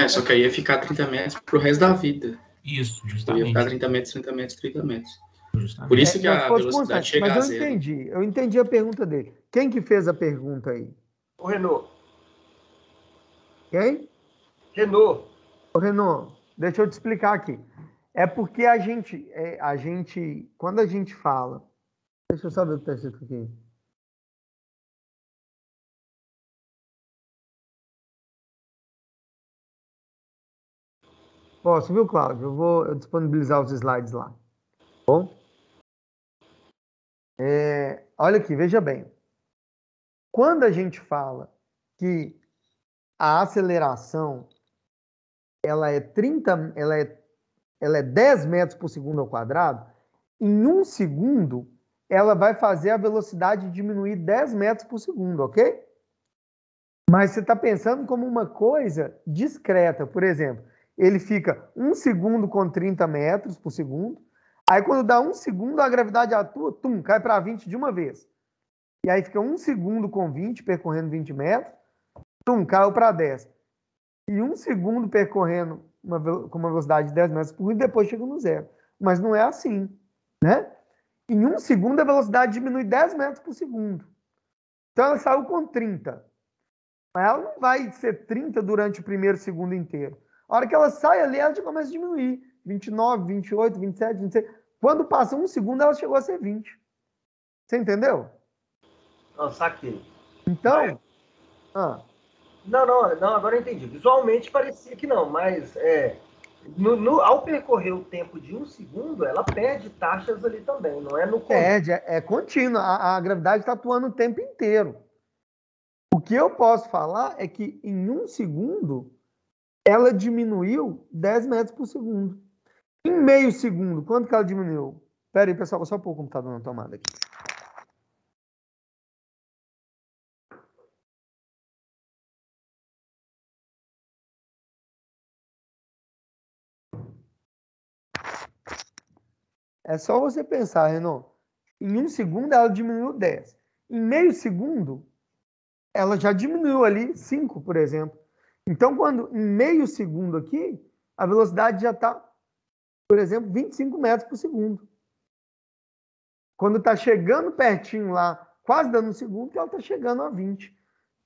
Só que aí ia ficar 30 metros pro resto da vida. Isso, Ia justamente. ficar 30 metros, 30 metros, 30 metros. Justamente. Por isso que Mas a fosse velocidade constante. chega Mas a eu zero. entendi. Eu entendi a pergunta dele. Quem que fez a pergunta aí? O Renault. Quem? Renault. Ô, Renan, deixa eu te explicar aqui. É porque quando a gente fala... Deixa eu só ver o que está escrito aqui. Posso, viu, Cláudio? Eu vou disponibilizar os slides lá. Bom? Olha aqui, veja bem. Quando a gente fala que a aceleração ela é 10 metros por segundo ao quadrado, em 1 segundo ela vai fazer a velocidade diminuir 10 metros por segundo, ok? Mas você está pensando como uma coisa discreta. Por exemplo, ele fica 1 segundo com 30 metros por segundo, aí quando dá 1 segundo a gravidade atua, cai para 20 de uma vez. E aí fica 1 segundo com 20, percorrendo 20 metros, caiu para 10. E 1 segundo percorrendo com uma velocidade de 10 metros por segundo, e depois chega no zero. Mas não é assim, né? Em 1 segundo a velocidade diminui 10 metros por segundo. Então ela saiu com 30. Mas ela não vai ser 30 durante o primeiro segundo inteiro. A hora que ela sai ali, ela já começa a diminuir. 29, 28, 27, 26. Quando passa 1 segundo, ela chegou a ser 20. Você entendeu? Não, saquei. Então... Não, agora eu entendi. Visualmente parecia que não, mas ao percorrer o tempo de 1 segundo, ela perde taxas ali também, não é no contínuo. Perde, é contínuo. A gravidade está atuando o tempo inteiro. O que eu posso falar é que em 1 segundo, ela diminuiu 10 metros por segundo. Em meio segundo, quanto que ela diminuiu? Espera aí, pessoal, vou só pôr o computador na tomada aqui. É só você pensar, Renan. Em 1 segundo, ela diminuiu 10. Em meio segundo, ela já diminuiu ali 5, por exemplo. Então, quando em meio segundo aqui, a velocidade já está, por exemplo, 25 metros por segundo. Quando está chegando pertinho lá, quase dando um segundo, que ela está chegando a 20.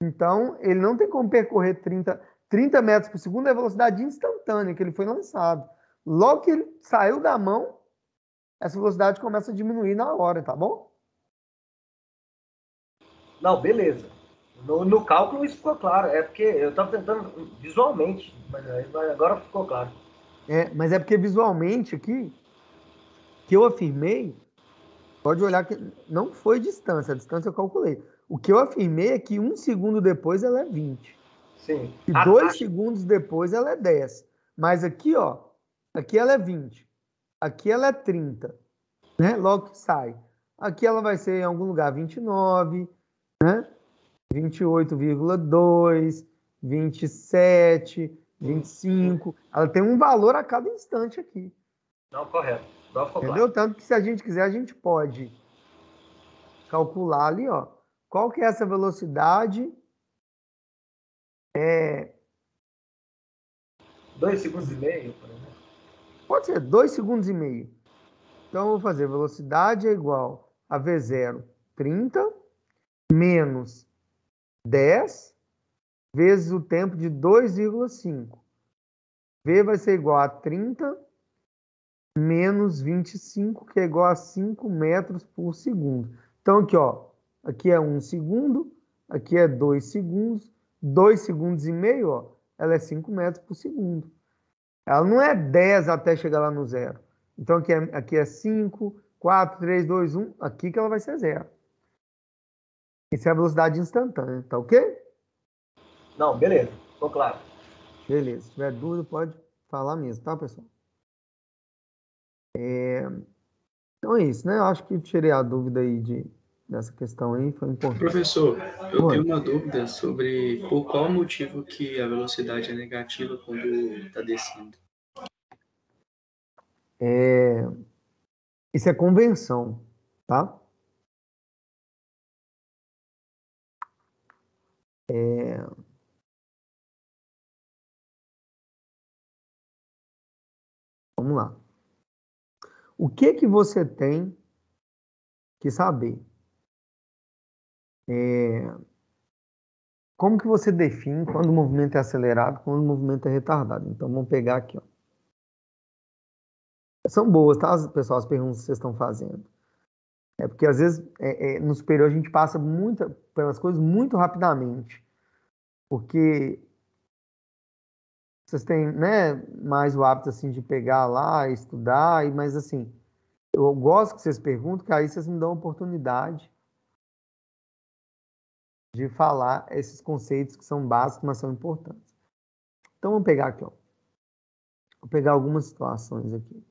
Então, ele não tem como percorrer 30 metros por segundo, é a velocidade instantânea que ele foi lançado. Logo que ele saiu da mão, essa velocidade começa a diminuir na hora, tá bom? Não, beleza. No cálculo isso ficou claro. É porque eu estava tentando visualmente, mas agora ficou claro. Mas é porque visualmente aqui, que eu afirmei, pode olhar que não foi distância, a distância eu calculei. O que eu afirmei é que 1 segundo depois ela é 20. Sim. E 2 segundos depois ela é 10. Mas aqui, ó, aqui ela é 20. Aqui ela é 30. Né? Logo que sai. Aqui ela vai ser em algum lugar 29, né? 28,2, 27, 25. Ela tem um valor a cada instante aqui. Não, correto. Não ficou Entendeu? claro. Tanto que se a gente quiser, a gente pode calcular ali, ó, qual que é essa velocidade 2 segundos e meio, por exemplo. pode ser 2 segundos e meio. Então, eu vou fazer velocidade é igual a V0, 30, menos 10, vezes o tempo de 2,5. V vai ser igual a 30, menos 25, que é igual a 5 metros por segundo. Então, aqui, ó, aqui é 1 segundo, aqui é 2 segundos, 2 segundos e meio, ó, ela é 5 metros por segundo. Ela não é 10 até chegar lá no zero. Então, aqui é 5, 4, 3, 2, 1, aqui que ela vai ser zero. Isso é a velocidade instantânea, tá ok? Não, beleza. Ficou claro. Beleza. Se tiver dúvida, pode falar mesmo, tá, pessoal? Então é isso, né? Eu acho que tirei a dúvida aí dessa questão aí, foi importante. Professor, eu Oi. tenho uma dúvida sobre por qual motivo que a velocidade é negativa quando está descendo. Isso é convenção, tá? Vamos lá. O que que você tem que saber? Como que você define quando o movimento é acelerado, quando o movimento é retardado? Então, vamos pegar aqui, ó. São boas, tá, pessoal, as perguntas que vocês estão fazendo. É porque, às vezes, no superior a gente passa pelas coisas muito rapidamente. Porque vocês têm, né, mais o hábito, assim, de pegar lá, estudar, mas, assim, eu gosto que vocês perguntam, que aí vocês me dão a oportunidade de falar esses conceitos que são básicos, mas são importantes. Então, vamos pegar aqui, ó. Vou pegar algumas situações aqui.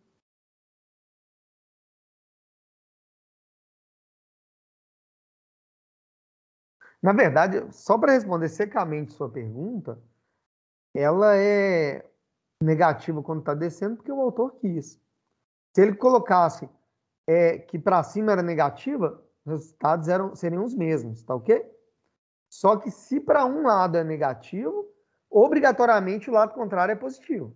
Na verdade, só para responder secamente sua pergunta, ela é negativa quando está descendo, porque o autor quis. Se ele colocasse que para cima era negativa, os resultados seriam os mesmos, tá ok? Só que se para um lado é negativo, obrigatoriamente o lado contrário é positivo.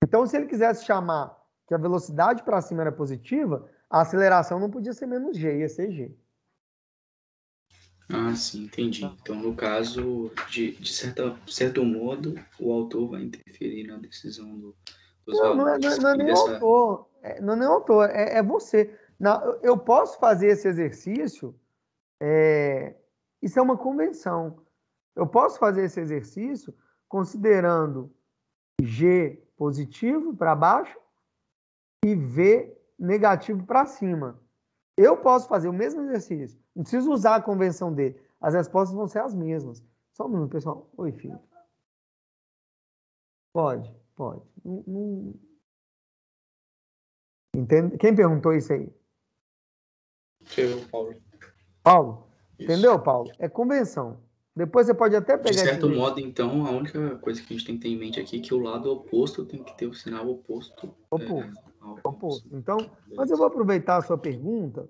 Então, se ele quisesse chamar que a velocidade para cima era positiva, a aceleração não podia ser menos g, ia ser g. Ah, sim, entendi. Então, no caso, de certo modo, o autor vai interferir na decisão dos Não é, alunos. não é E nem o dessa... autor. Não é nem o autor, é você. Eu posso fazer esse exercício, isso é uma convenção. Eu posso fazer esse exercício considerando G positivo para baixo e V negativo para cima. Eu posso fazer o mesmo exercício. Não preciso usar a convenção dele. As respostas vão ser as mesmas. Só um minuto, pessoal. Oi, filho. Pode. Entende? Quem perguntou isso aí? Foi o Paulo. Paulo? Isso. Entendeu, Paulo? É convenção. Depois você pode até De pegar certo esse... modo, então, a única coisa que a gente tem que ter em mente aqui é que o lado oposto tem que ter o sinal oposto. Oposto. Então, mas Beleza. eu vou aproveitar a sua pergunta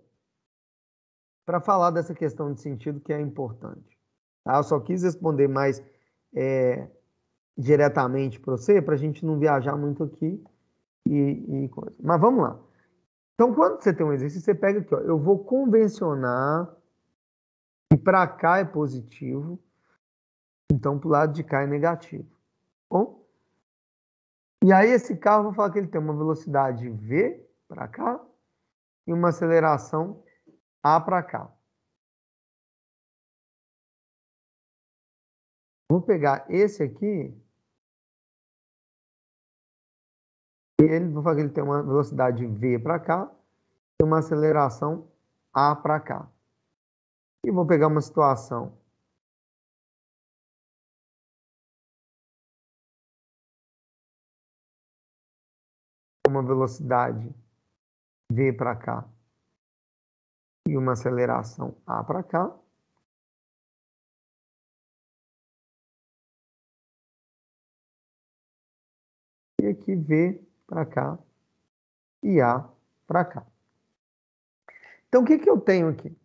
para falar dessa questão de sentido que é importante. Tá? Eu só quis responder mais diretamente para você, para a gente não viajar muito aqui e coisa. Mas vamos lá. Então, quando você tem um exercício, você pega aqui, ó, eu vou convencionar e para cá é positivo, então para o lado de cá é negativo. Bom? E aí esse carro, eu vou falar que ele tem uma velocidade V para cá e uma aceleração A para cá. Vou pegar esse aqui e vou falar que ele tem uma velocidade V para cá e uma aceleração A para cá. E vou pegar uma situação com uma velocidade V para cá e uma aceleração A para cá. E aqui V para cá e A para cá. Então, o que eu tenho aqui?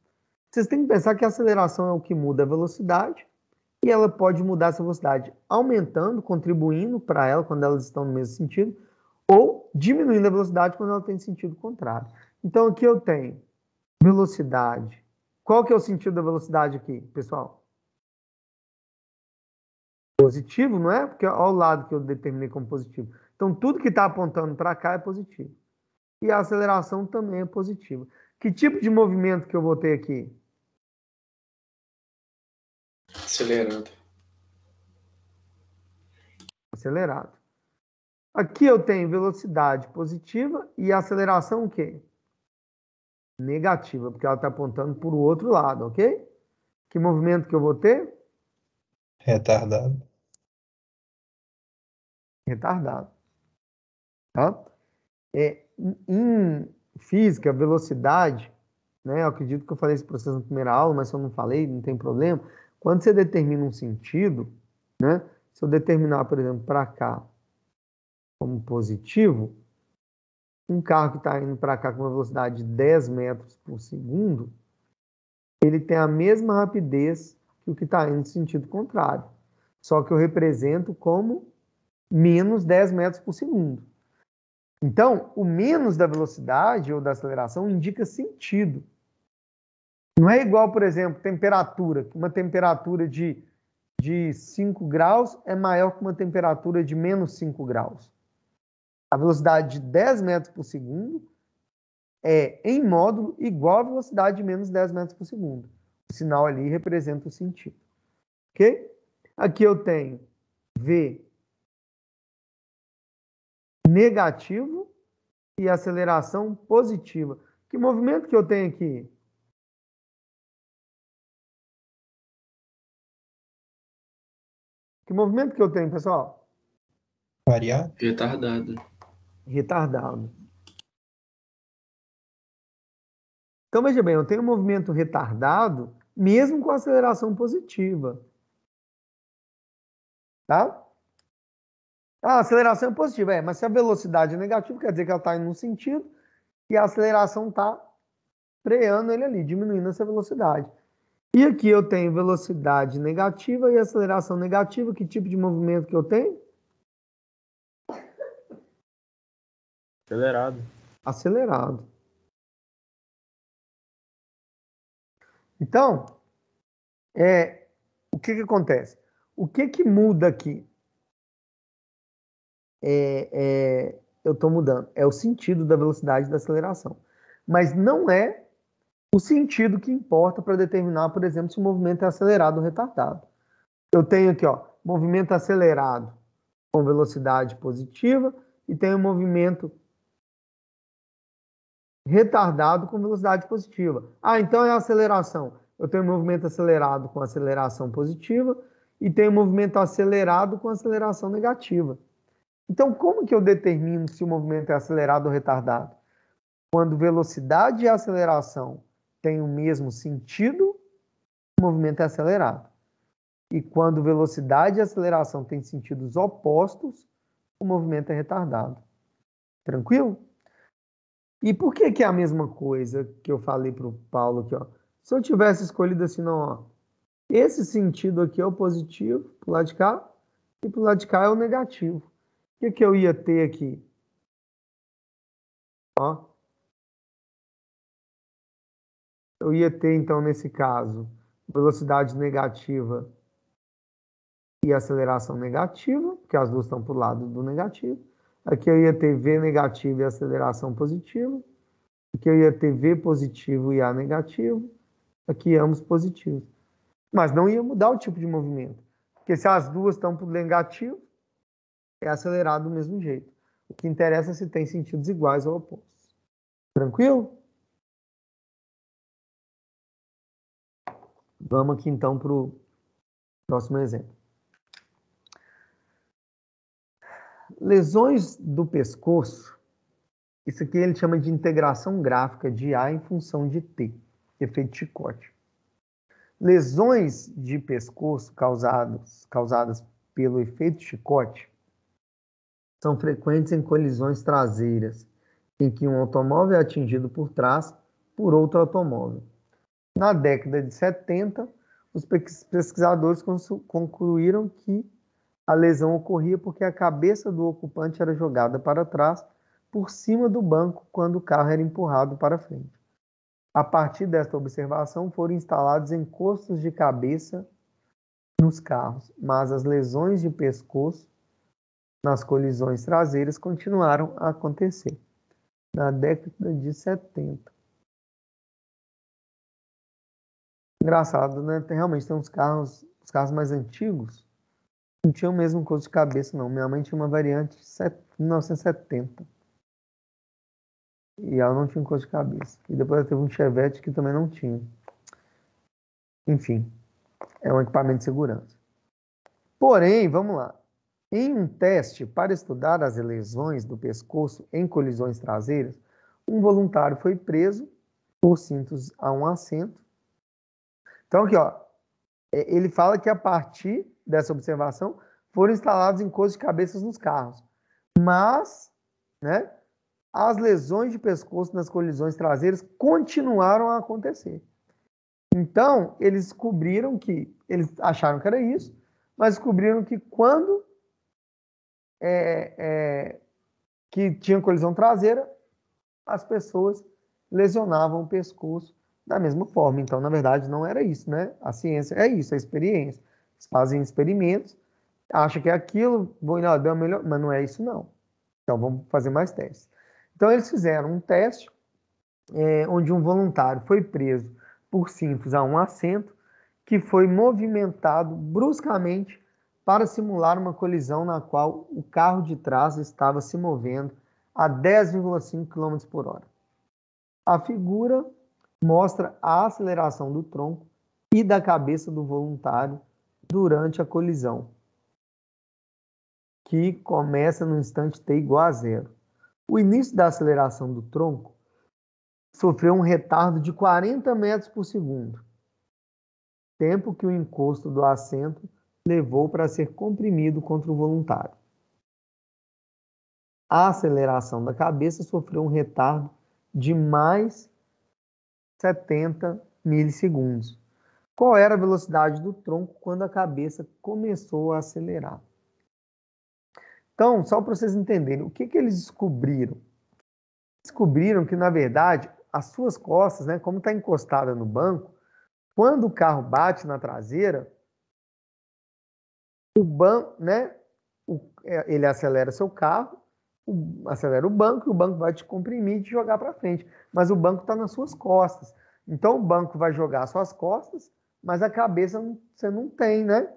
Vocês têm que pensar que a aceleração é o que muda a velocidade e ela pode mudar essa velocidade aumentando, contribuindo para ela quando elas estão no mesmo sentido, ou diminuindo a velocidade quando ela tem sentido contrário. Então, aqui eu tenho velocidade. Qual que é o sentido da velocidade aqui, pessoal? Positivo, não é? Porque olha o lado que eu determinei como positivo. Então, tudo que está apontando para cá é positivo. E a aceleração também é positiva. Que tipo de movimento que eu vou ter aqui? Acelerado. Acelerado. Aqui eu tenho velocidade positiva e aceleração o quê? Negativa, porque ela está apontando para o outro lado, ok? Que movimento que eu vou ter? Retardado. Retardado. Tá? Em física, velocidade, né? Eu acredito que eu falei esse processo na primeira aula, mas se eu não falei, não tem problema. Quando você determina um sentido, né? Se eu determinar, por exemplo, para cá como positivo, um carro que está indo para cá com uma velocidade de 10 metros por segundo, ele tem a mesma rapidez que o que está indo no sentido contrário. Só que eu represento como menos 10 metros por segundo. Então, o menos da velocidade ou da aceleração indica sentido. Não é igual, por exemplo, temperatura. Uma temperatura de 5 graus é maior que uma temperatura de menos 5 graus. A velocidade de 10 metros por segundo é, em módulo, igual à velocidade de menos 10 metros por segundo. O sinal ali representa o sentido. Ok? Aqui eu tenho V negativo e aceleração positiva. Que movimento que eu tenho aqui? Que movimento que eu tenho, pessoal? Variar? Retardado. Retardado. Então, veja bem, eu tenho um movimento retardado, mesmo com aceleração positiva. Tá? A aceleração é positiva, mas se a velocidade é negativa, quer dizer que ela está indo num sentido e a aceleração está freando ele ali, diminuindo essa velocidade. E aqui eu tenho velocidade negativa e aceleração negativa. Que tipo de movimento que eu tenho? Acelerado. Acelerado. Então, o que acontece? O que muda aqui? Eu estou mudando. É o sentido da velocidade da aceleração. Mas não é o sentido que importa para determinar, por exemplo, se o movimento é acelerado ou retardado. Eu tenho aqui, ó, movimento acelerado com velocidade positiva e tenho movimento retardado com velocidade positiva. Ah, então é a aceleração. Eu tenho movimento acelerado com aceleração positiva e tenho movimento acelerado com aceleração negativa. Então, como que eu determino se o movimento é acelerado ou retardado? Quando velocidade e aceleração têm o mesmo sentido, o movimento é acelerado. E quando velocidade e aceleração têm sentidos opostos, o movimento é retardado. Tranquilo? E por que que é a mesma coisa que eu falei para o Paulo aqui, ó? Se eu tivesse escolhido assim, não, ó, esse sentido aqui é o positivo, pro lado de cá, e pro lado de cá é o negativo. O que que eu ia ter aqui? Ó, eu ia ter, então, nesse caso, velocidade negativa e aceleração negativa, porque as duas estão para o lado do negativo. Aqui eu ia ter V negativo e aceleração positiva. Aqui eu ia ter V positivo e A negativo. Aqui ambos positivos. Mas não ia mudar o tipo de movimento. Porque se as duas estão para o negativo, é acelerado do mesmo jeito. O que interessa é se tem sentidos iguais ou opostos. Tranquilo? Vamos aqui então para o próximo exemplo. Lesões do pescoço. Isso aqui ele chama de integração gráfica de A em função de T, efeito chicote. Lesões de pescoço causadas pelo efeito chicote são frequentes em colisões traseiras, em que um automóvel é atingido por trás por outro automóvel. Na década de 70, os pesquisadores concluíram que a lesão ocorria porque a cabeça do ocupante era jogada para trás por cima do banco quando o carro era empurrado para frente. A partir desta observação, foram instalados encostos de cabeça nos carros, mas as lesões de pescoço nas colisões traseiras continuaram a acontecer na década de 70. Engraçado, né? Realmente tem os carros mais antigos, não tinham mesmo encosto de cabeça, não. Minha mãe tinha uma variante de 1970. E ela não tinha encosto de cabeça. E depois ela teve um Chevette que também não tinha. Enfim, é um equipamento de segurança. Porém, vamos lá. Em um teste para estudar as lesões do pescoço em colisões traseiras, um voluntário foi preso por cintos a um assento. Então, aqui, ó, ele fala que a partir dessa observação foram instalados encostos de cabeças nos carros. Mas, né, as lesões de pescoço nas colisões traseiras continuaram a acontecer. Então, eles descobriram que, eles acharam que era isso, mas descobriram que quando que tinha colisão traseira, as pessoas lesionavam o pescoço da mesma forma. Então, na verdade, não era isso, né? A ciência é isso, a experiência. Eles fazem experimentos, acham que é aquilo, vão lá, deu melhor, mas não é isso, não. Então, vamos fazer mais testes. Então, eles fizeram um teste onde um voluntário foi preso por cintos a um assento que foi movimentado bruscamente para simular uma colisão na qual o carro de trás estava se movendo a 10,5 km por hora. A figura mostra a aceleração do tronco e da cabeça do voluntário durante a colisão, que começa no instante t igual a 0. O início da aceleração do tronco sofreu um retardo de 40 metros por segundo, tempo que o encosto do assento levou para ser comprimido contra o voluntário. A aceleração da cabeça sofreu um retardo de mais 70 milissegundos. Qual era a velocidade do tronco quando a cabeça começou a acelerar? Então, só para vocês entenderem, o que eles descobriram? Descobriram que, na verdade, as suas costas, né, como está encostada no banco, quando o carro bate na traseira, o banco, né, ele acelera seu carro, acelera o banco, e o banco vai te comprimir e te jogar para frente. Mas o banco está nas suas costas. Então, o banco vai jogar as suas costas, mas a cabeça você não tem, né?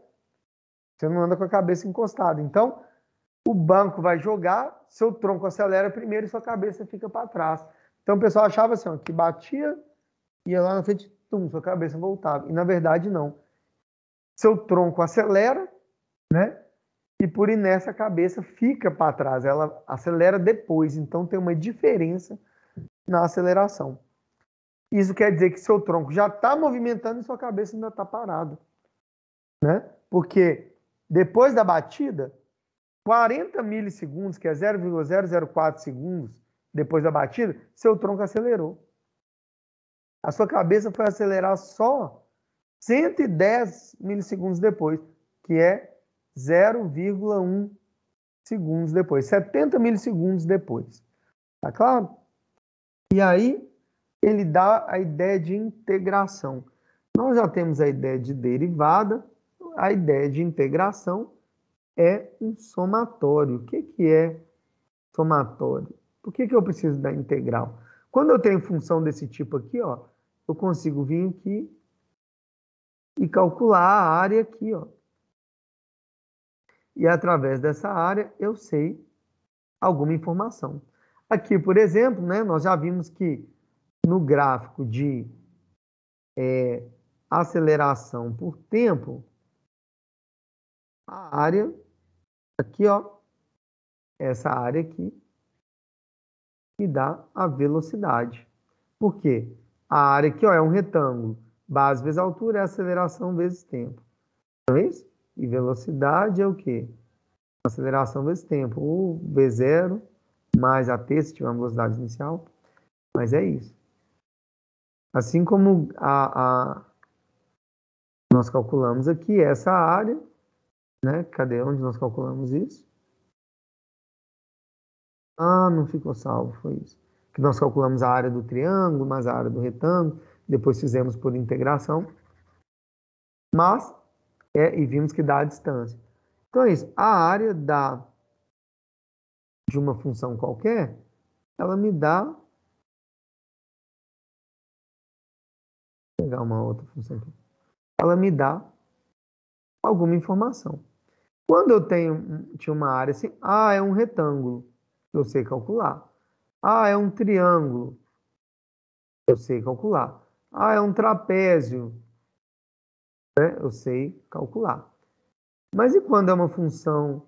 Você não anda com a cabeça encostada. Então, o banco vai jogar, seu tronco acelera primeiro e sua cabeça fica para trás. Então, o pessoal achava assim, ó, que batia, ia lá na frente, sua cabeça voltava. E, na verdade, não. Seu tronco acelera, né? e por inércia a cabeça fica para trás, ela acelera depois, então tem uma diferença na aceleração. Isso quer dizer que seu tronco já está movimentando e sua cabeça ainda está parada, né? Porque depois da batida, 40 milissegundos, que é 0,004 segundos depois da batida, seu tronco acelerou. A sua cabeça foi acelerar só 110 milissegundos depois, que é 0,1 segundos depois, 70 milissegundos depois. Tá claro? E aí, ele dá a ideia de integração. Nós já temos a ideia de derivada, a ideia de integração é um somatório. O que é somatório? Por que eu preciso da integral? Quando eu tenho função desse tipo aqui, ó, eu consigo vir aqui e calcular a área aqui, ó. E através dessa área eu sei alguma informação. Aqui, por exemplo, né, nós já vimos que no gráfico de aceleração por tempo, a área aqui, ó, essa área aqui, me dá a velocidade. Por quê? A área aqui, ó, é um retângulo. Base vezes altura é aceleração vezes tempo. Não é isso? E velocidade é o quê? Aceleração vezes tempo. O V0 mais a t, se tiver uma velocidade inicial. Mas é isso. Assim como nós calculamos aqui essa área, né? Cadê onde nós calculamos isso? Ah, não ficou salvo, foi isso. Que nós calculamos a área do triângulo, mais a área do retângulo, depois fizemos por integração. Mas, e vimos que dá a distância. Então é isso. A área de uma função qualquer, ela me dá... Vou pegar uma outra função aqui. Ela me dá alguma informação. Quando eu tinha uma área assim, é um retângulo, eu sei calcular. É um triângulo, eu sei calcular. É um trapézio, né? Eu sei calcular. Mas e quando é uma função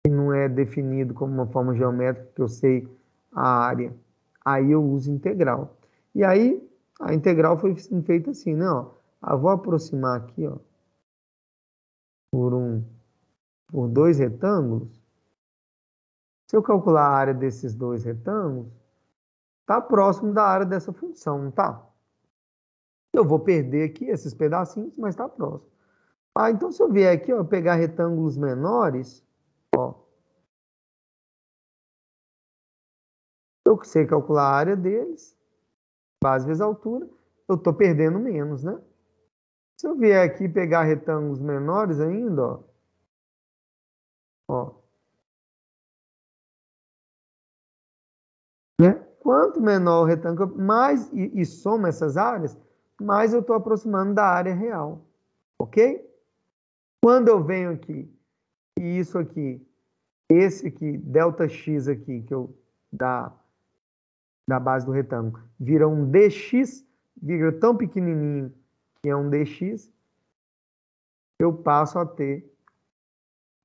que não é definido como uma forma geométrica, que eu sei a área? Aí eu uso integral. E aí, a integral foi feita assim, né? Ó, eu vou aproximar aqui, ó, por dois retângulos. Se eu calcular a área desses dois retângulos, está próximo da área dessa função, não está? Eu vou perder aqui esses pedacinhos, mas está próximo. Então se eu vier aqui, ó, pegar retângulos menores, ó, eu sei calcular a área deles, base vezes altura, eu estou perdendo menos, né? Se eu vier aqui pegar retângulos menores ainda, ó, né? Quanto menor o retângulo, mais e soma essas áreas, mais eu estou aproximando da área real, ok? Quando eu venho aqui, e isso aqui, esse aqui, ΔX aqui, que eu da base do retângulo, vira um dx, vira tão pequenininho que é um dx, eu passo a ter,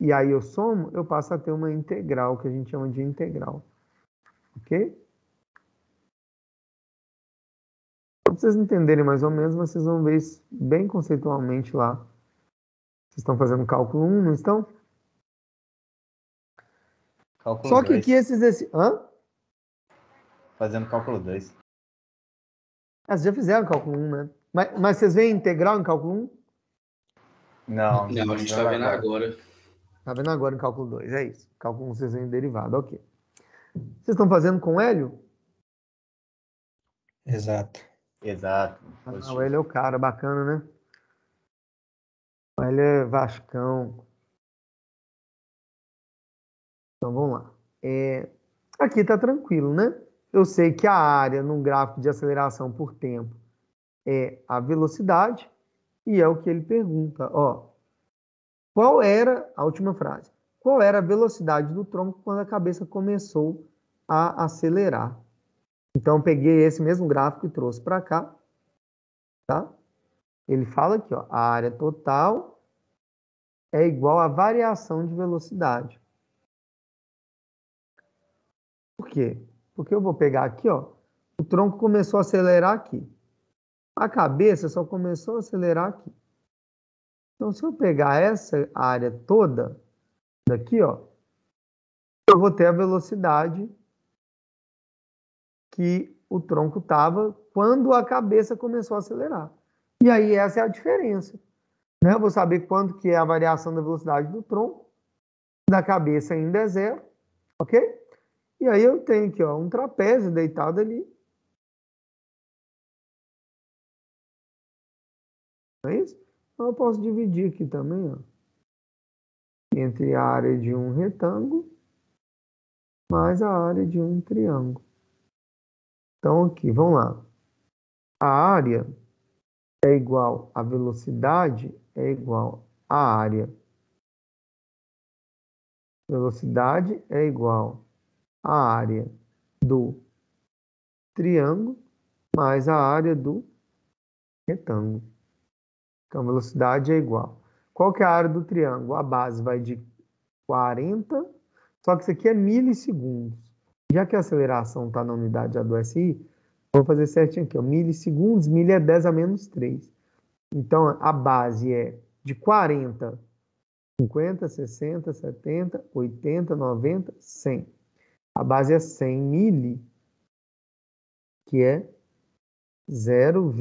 e aí eu somo, eu passo a ter uma integral, que a gente chama de integral. Ok? Para vocês entenderem mais ou menos, vocês vão ver isso bem conceitualmente lá. Vocês estão fazendo cálculo 1, não estão? Cálculo Só que 2. aqui esses... Hã? Fazendo cálculo 2. Vocês já fizeram cálculo 1, né? Mas vocês veem integral em cálculo 1? Não, Não, a gente está vendo agora. Tá vendo agora em cálculo 2, é isso. Cálculo 1 vocês veem derivado, ok. Vocês estão fazendo com hélio? Exato. Exato. O hélio é o cara, bacana, né? O hélio é Vascão. Então vamos lá. Aqui tá tranquilo, né? Eu sei que a área no gráfico de aceleração por tempo é a velocidade e é o que ele pergunta. Ó, qual era, a última frase, qual era a velocidade do tronco quando a cabeça começou a acelerar? Então, eu peguei esse mesmo gráfico e trouxe para cá, tá? Ele fala aqui, ó, a área total é igual à variação de velocidade. Por quê? Porque eu vou pegar aqui, ó, o tronco começou a acelerar aqui. A cabeça só começou a acelerar aqui. Então, se eu pegar essa área toda daqui, ó, eu vou ter a velocidade que o tronco estava quando a cabeça começou a acelerar. E aí essa é a diferença, né? Eu vou saber quanto que é a variação da velocidade do tronco, da cabeça ainda é zero, ok? E aí eu tenho aqui, ó, um trapézio deitado ali. Não é isso? Então eu posso dividir aqui também, ó, entre a área de um retângulo mais a área de um triângulo. Então aqui, vamos lá. A área é igual à velocidade é igual à área. Velocidade é igual à área do triângulo mais a área do retângulo. Então, velocidade é igual. Qual que é a área do triângulo? A base vai de 40, só que isso aqui é milissegundos. Já que a aceleração está na unidade já do SI, vou fazer certinho aqui, ó, milissegundos, milha é 10 a menos 3. Então, a base é de 40, 50, 60, 70, 80, 90, 100. A base é 100 mili, que é 0,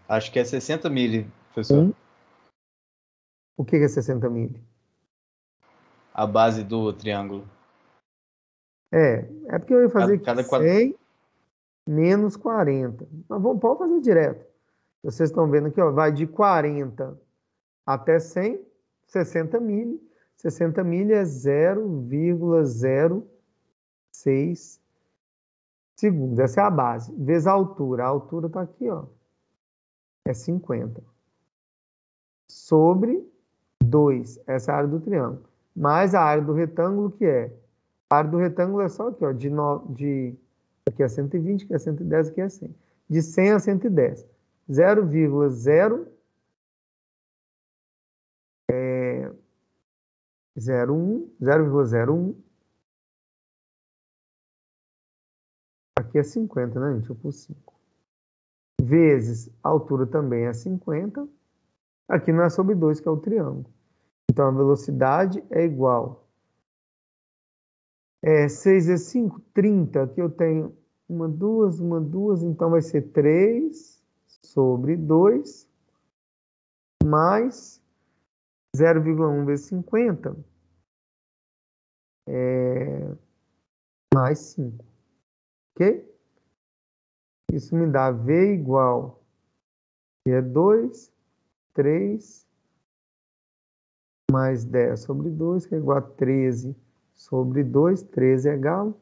Acho que é 60 mili, professor. o que é 60 mili? A base do triângulo. É porque eu ia fazer aqui Cada 100 menos 40. Mas pode fazer direto. Vocês estão vendo aqui, ó, vai de 40 até 100, 60 mili. 60 mili é 0,06 segundos. Essa é a base. Vezes a altura. A altura está aqui, ó. É 50. Sobre 2. Essa é a área do triângulo. Mais a área do retângulo, que é? A área do retângulo é só aqui, ó. Aqui é 120, aqui é 110, aqui é 100. De 100 a 110. 0,01. Aqui é 50, né, gente? Eu pus 5. Vezes a altura também é 50. Aqui não é sobre 2, que é o triângulo. Então, a velocidade é igual. 6 vezes 5, 30. Aqui eu tenho uma, duas. Então, vai ser 3 sobre 2 mais 0,1 vezes 50 mais 5. Ok? Isso me dá V igual, que é 2, 3 mais 10 sobre 2, que é igual a 13 sobre 2. 13 é galo.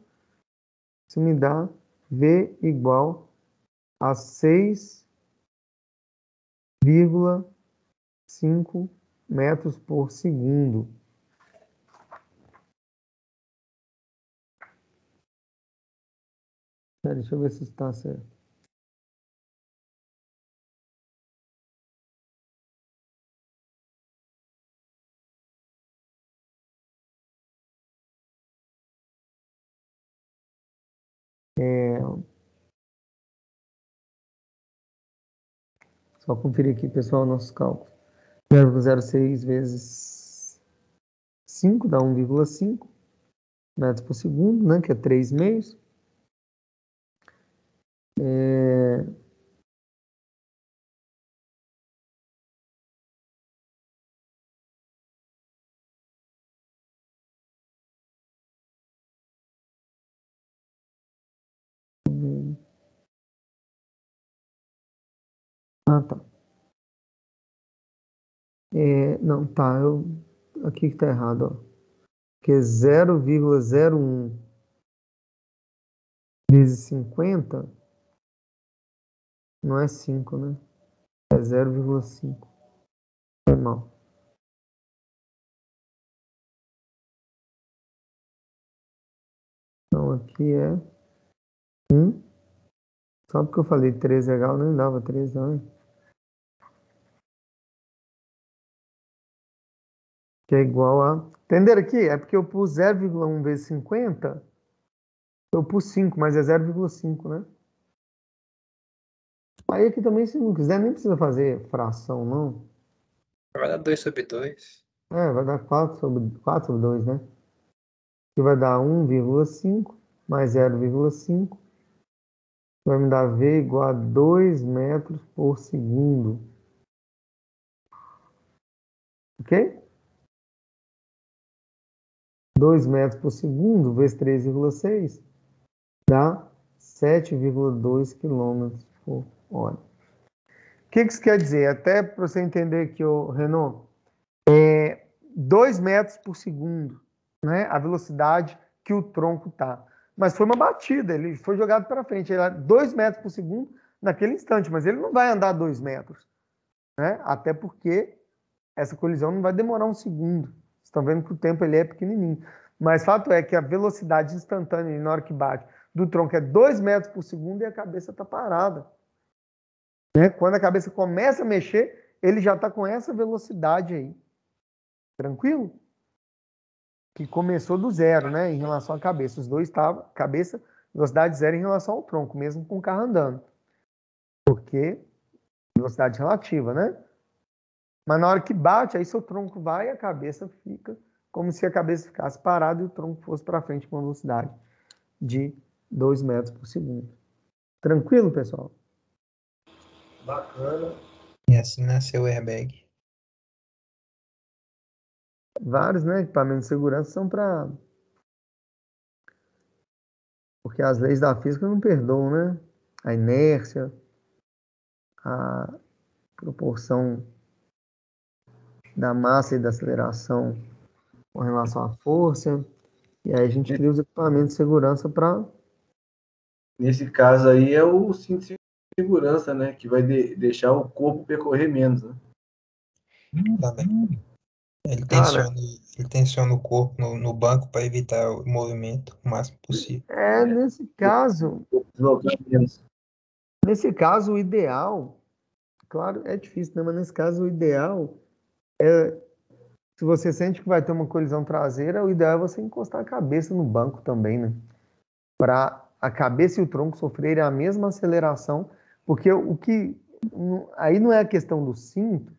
Isso me dá V igual a 6,5 metros por segundo. Deixa eu ver se está certo. Só conferir aqui, pessoal, nossos cálculos. 0,06 vezes 5 dá 1,5 metros por segundo, né? Que é 3 meios. Ah, tá. Não, tá. Aqui que tá errado, ó. Que é 0,01 vezes 50 não é 5, né? É 0,5. Foi mal. Então aqui é 1. Só porque eu falei 3 é legal, não dava 3 não, hein? que é igual a... Entenderam aqui? É porque eu pus 0,1 vezes 50, eu pus 5, mas é 0,5, né? Aí aqui também, se não quiser, nem precisa fazer fração, não. Vai dar 2/2. É, vai dar 4 sobre 2, né? Que vai dar 1,5 mais 0,5. Vai me dar V igual a 2 metros por segundo. Ok? 2 metros por segundo vezes 3,6 dá 7,2 quilômetros por hora. O que isso quer dizer? Até para você entender aqui, Renault, 2 metros por segundo, né? A velocidade que o tronco está. Mas foi uma batida, ele foi jogado para frente. Ele 2 metros por segundo naquele instante, mas ele não vai andar 2 metros, né? Até porque essa colisão não vai demorar um segundo. Vocês estão vendo que o tempo ele é pequenininho. Mas fato é que a velocidade instantânea na hora que bate do tronco é 2 metros por segundo e a cabeça está parada. Né? Quando a cabeça começa a mexer, ele já está com essa velocidade aí. Tranquilo? Que começou do zero, né? Em relação à cabeça. Os dois estavam, cabeça, velocidade zero em relação ao tronco, mesmo com o carro andando. Porque velocidade relativa, né? Mas na hora que bate, aí seu tronco vai e a cabeça fica como se a cabeça ficasse parada e o tronco fosse para frente com uma velocidade de 2 metros por segundo. Tranquilo, pessoal? Bacana. E assim nasceu o airbag. Vários, né, equipamentos de segurança são para... Porque as leis da física não perdoam, né? A inércia, a proporção da massa e da aceleração com relação à força. E aí a gente cria os equipamentos de segurança para... Nesse caso aí é o cinto de segurança, né? Que vai deixar o corpo percorrer menos, né? Também. Ele Cara, tensiona o corpo no banco para evitar o movimento o máximo possível. nesse caso, Deslocar menos. o ideal, claro, é difícil, né? Mas nesse caso, o ideal é, se você sente que vai ter uma colisão traseira, o ideal é você encostar a cabeça no banco também, né? Para a cabeça e o tronco sofrerem a mesma aceleração, porque aí não é a questão do cinto,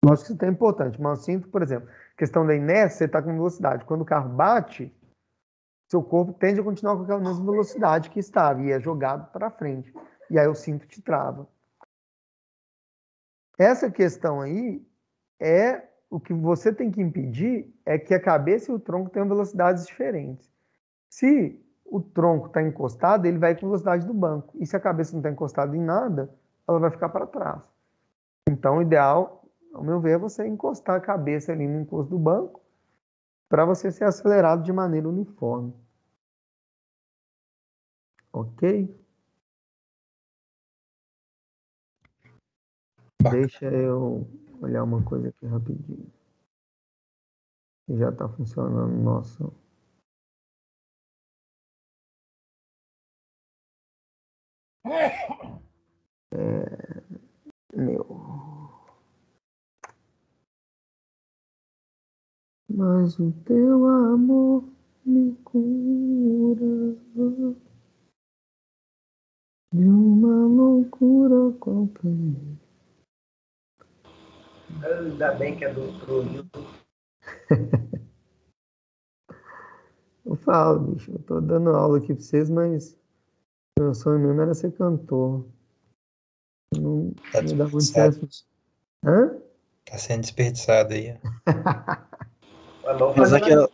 lógico que isso é importante, mas o cinto, por exemplo, questão da inércia, você está com velocidade. Quando o carro bate, seu corpo tende a continuar com aquela mesma velocidade que estava e é jogado para frente. E aí o cinto te trava. Essa questão aí é o que você tem que impedir é que a cabeça e o tronco tenham velocidades diferentes. Se o tronco está encostado, ele vai com a velocidade do banco. E se a cabeça não está encostada em nada, ela vai ficar para trás. Então, o ideal, ao meu ver, é você encostar a cabeça ali no encosto do banco para você ser acelerado de maneira uniforme. Ok? Bacana. Deixa eu olhar uma coisa aqui rapidinho. Já está funcionando o nosso... Mas o teu amor me cura de uma loucura qualquer. Ainda bem que é do Tronil. Eu falo, bicho, eu tô dando aula aqui pra vocês, mas meu sonho mesmo era ser cantor. Não, Tá não dá muito desperdiçado. certo. Hã? Tá sendo desperdiçado aí. Vamos Mas fazer aquela.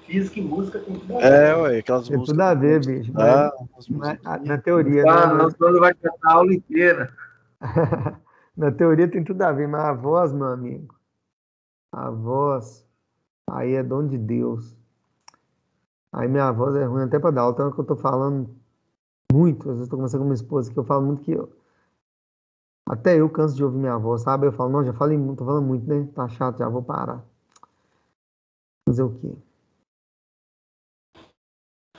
física e música tem tudo a ver. Ué, aquelas Tem músicas. tudo a ver, bicho. Mas, Umas músicas. na teoria, né? Ah, quando vai cantar a aula inteira. Na teoria tem tudo a ver, mas a voz, meu amigo, a voz, aí é dom de Deus. Aí minha voz é ruim até pra dar aula, então é que eu tô falando muito. Às vezes eu tô conversando com minha esposa que eu falo muito que até eu canso de ouvir minha voz, sabe? Eu falo, não, já falei muito, tô falando muito, né? Tá chato, já vou parar. Fazer o quê?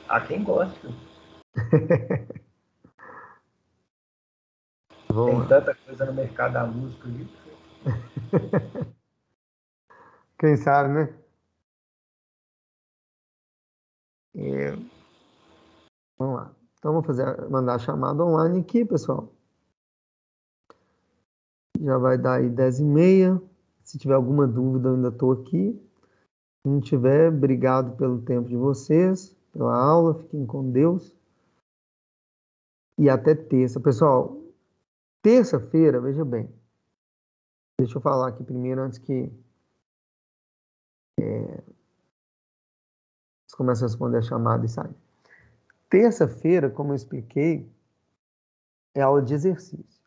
Há quem gosta. Vamos Tem lá. tanta coisa no mercado da música ali. Quem sabe, né? Vamos lá. Então, vou mandar a chamada online aqui, pessoal. Já vai dar aí 10h30. Se tiver alguma dúvida, eu ainda estou aqui. Se não tiver, obrigado pelo tempo de vocês, pela aula. Fiquem com Deus. E até terça. Pessoal, terça-feira, veja bem. Deixa eu falar aqui primeiro, antes que vocês comecem a responder a chamada e saem. Terça-feira, como eu expliquei, é aula de exercício.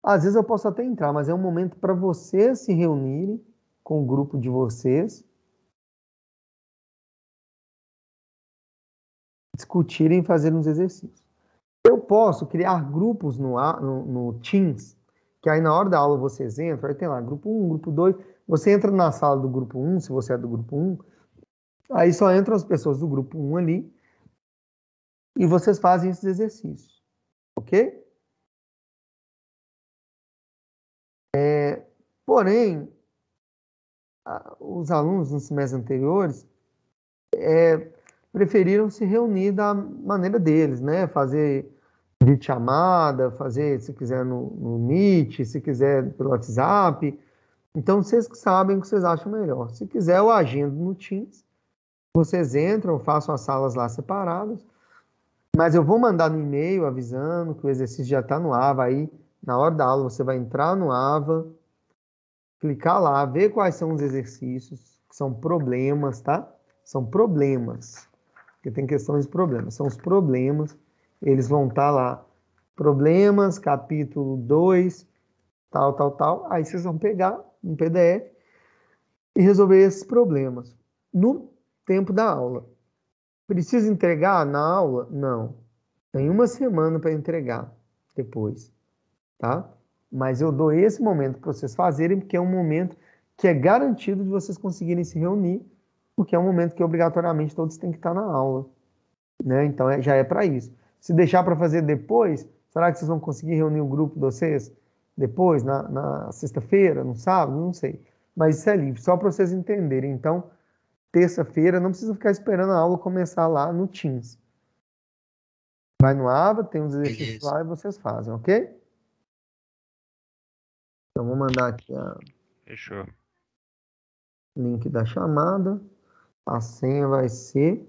Às vezes eu posso até entrar, mas é um momento para vocês se reunirem com o grupo de vocês, discutirem e fazerem uns exercícios. Eu posso criar grupos no Teams, que aí na hora da aula vocês entram, aí tem lá grupo 1, grupo 2, você entra na sala do grupo 1, se você é do grupo 1, aí só entram as pessoas do grupo 1 ali, e vocês fazem esses exercícios, ok? Porém, os alunos nos semestres anteriores preferiram se reunir da maneira deles, né? Fazer videochamada, fazer, se quiser, no Meet, se quiser pelo WhatsApp. Então, vocês que sabem o que vocês acham melhor. Se quiser, eu agendo no Teams. Vocês entram, façam as salas lá separadas. Mas eu vou mandar no e-mail avisando que o exercício já está no AVA. Aí, na hora da aula, você vai entrar no AVA, clicar lá, ver quais são os exercícios, que são problemas, tá? São problemas. Porque tem questões de problemas. São os problemas. Eles vão estar lá. Problemas, capítulo 2, tal, tal, tal. Aí vocês vão pegar um PDF e resolver esses problemas no tempo da aula. Precisa entregar na aula? Não. Tem uma semana para entregar depois, tá? Mas eu dou esse momento para vocês fazerem, porque é um momento que é garantido de vocês conseguirem se reunir, porque é um momento que obrigatoriamente todos têm que estar na aula, né? Então já é para isso. Se deixar para fazer depois, será que vocês vão conseguir reunir o grupo de vocês depois, na sexta-feira, no sábado? Não sei. Mas isso é livre, só para vocês entenderem. Então, terça-feira, não precisa ficar esperando a aula começar lá no Teams. Vai no AVA, tem uns exercícios lá e vocês fazem, ok? Então, vou mandar aqui Fechou. o link da chamada. A senha vai ser...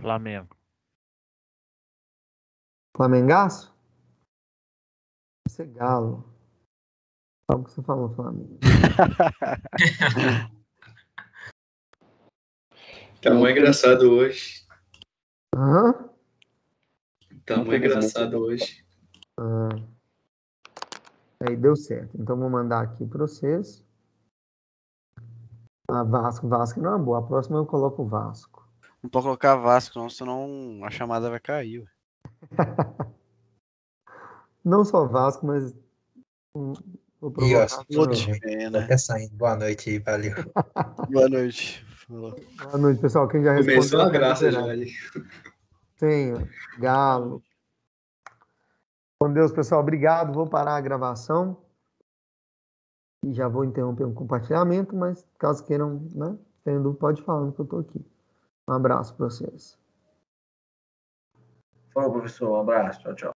Flamengo. Flamengaço? Vai ser Galo. Sabe o que você falou, Flamengo? Tá muito engraçado hoje. Aham. Tá muito engraçado hoje. Aí deu certo. Então, vou mandar aqui para vocês. Vasco não é uma boa. A próxima eu coloco o Vasco. Não pode colocar Vasco, não, senão a chamada vai cair. Ué. Não só Vasco, mas vou E ó, provocar. Outro time, tô né? até saindo. Boa noite aí, valeu. Boa noite. Falou. Boa noite, pessoal. Quem já respondeu... Começou a tá graça já. liberado. Sim, Galo. Com Deus, pessoal. Obrigado. Vou parar a gravação. E já vou interromper o compartilhamento, mas caso queiram, né? Tendo, pode falar que eu tô aqui. Um abraço para vocês. Falou, professor. Um abraço. Tchau, tchau.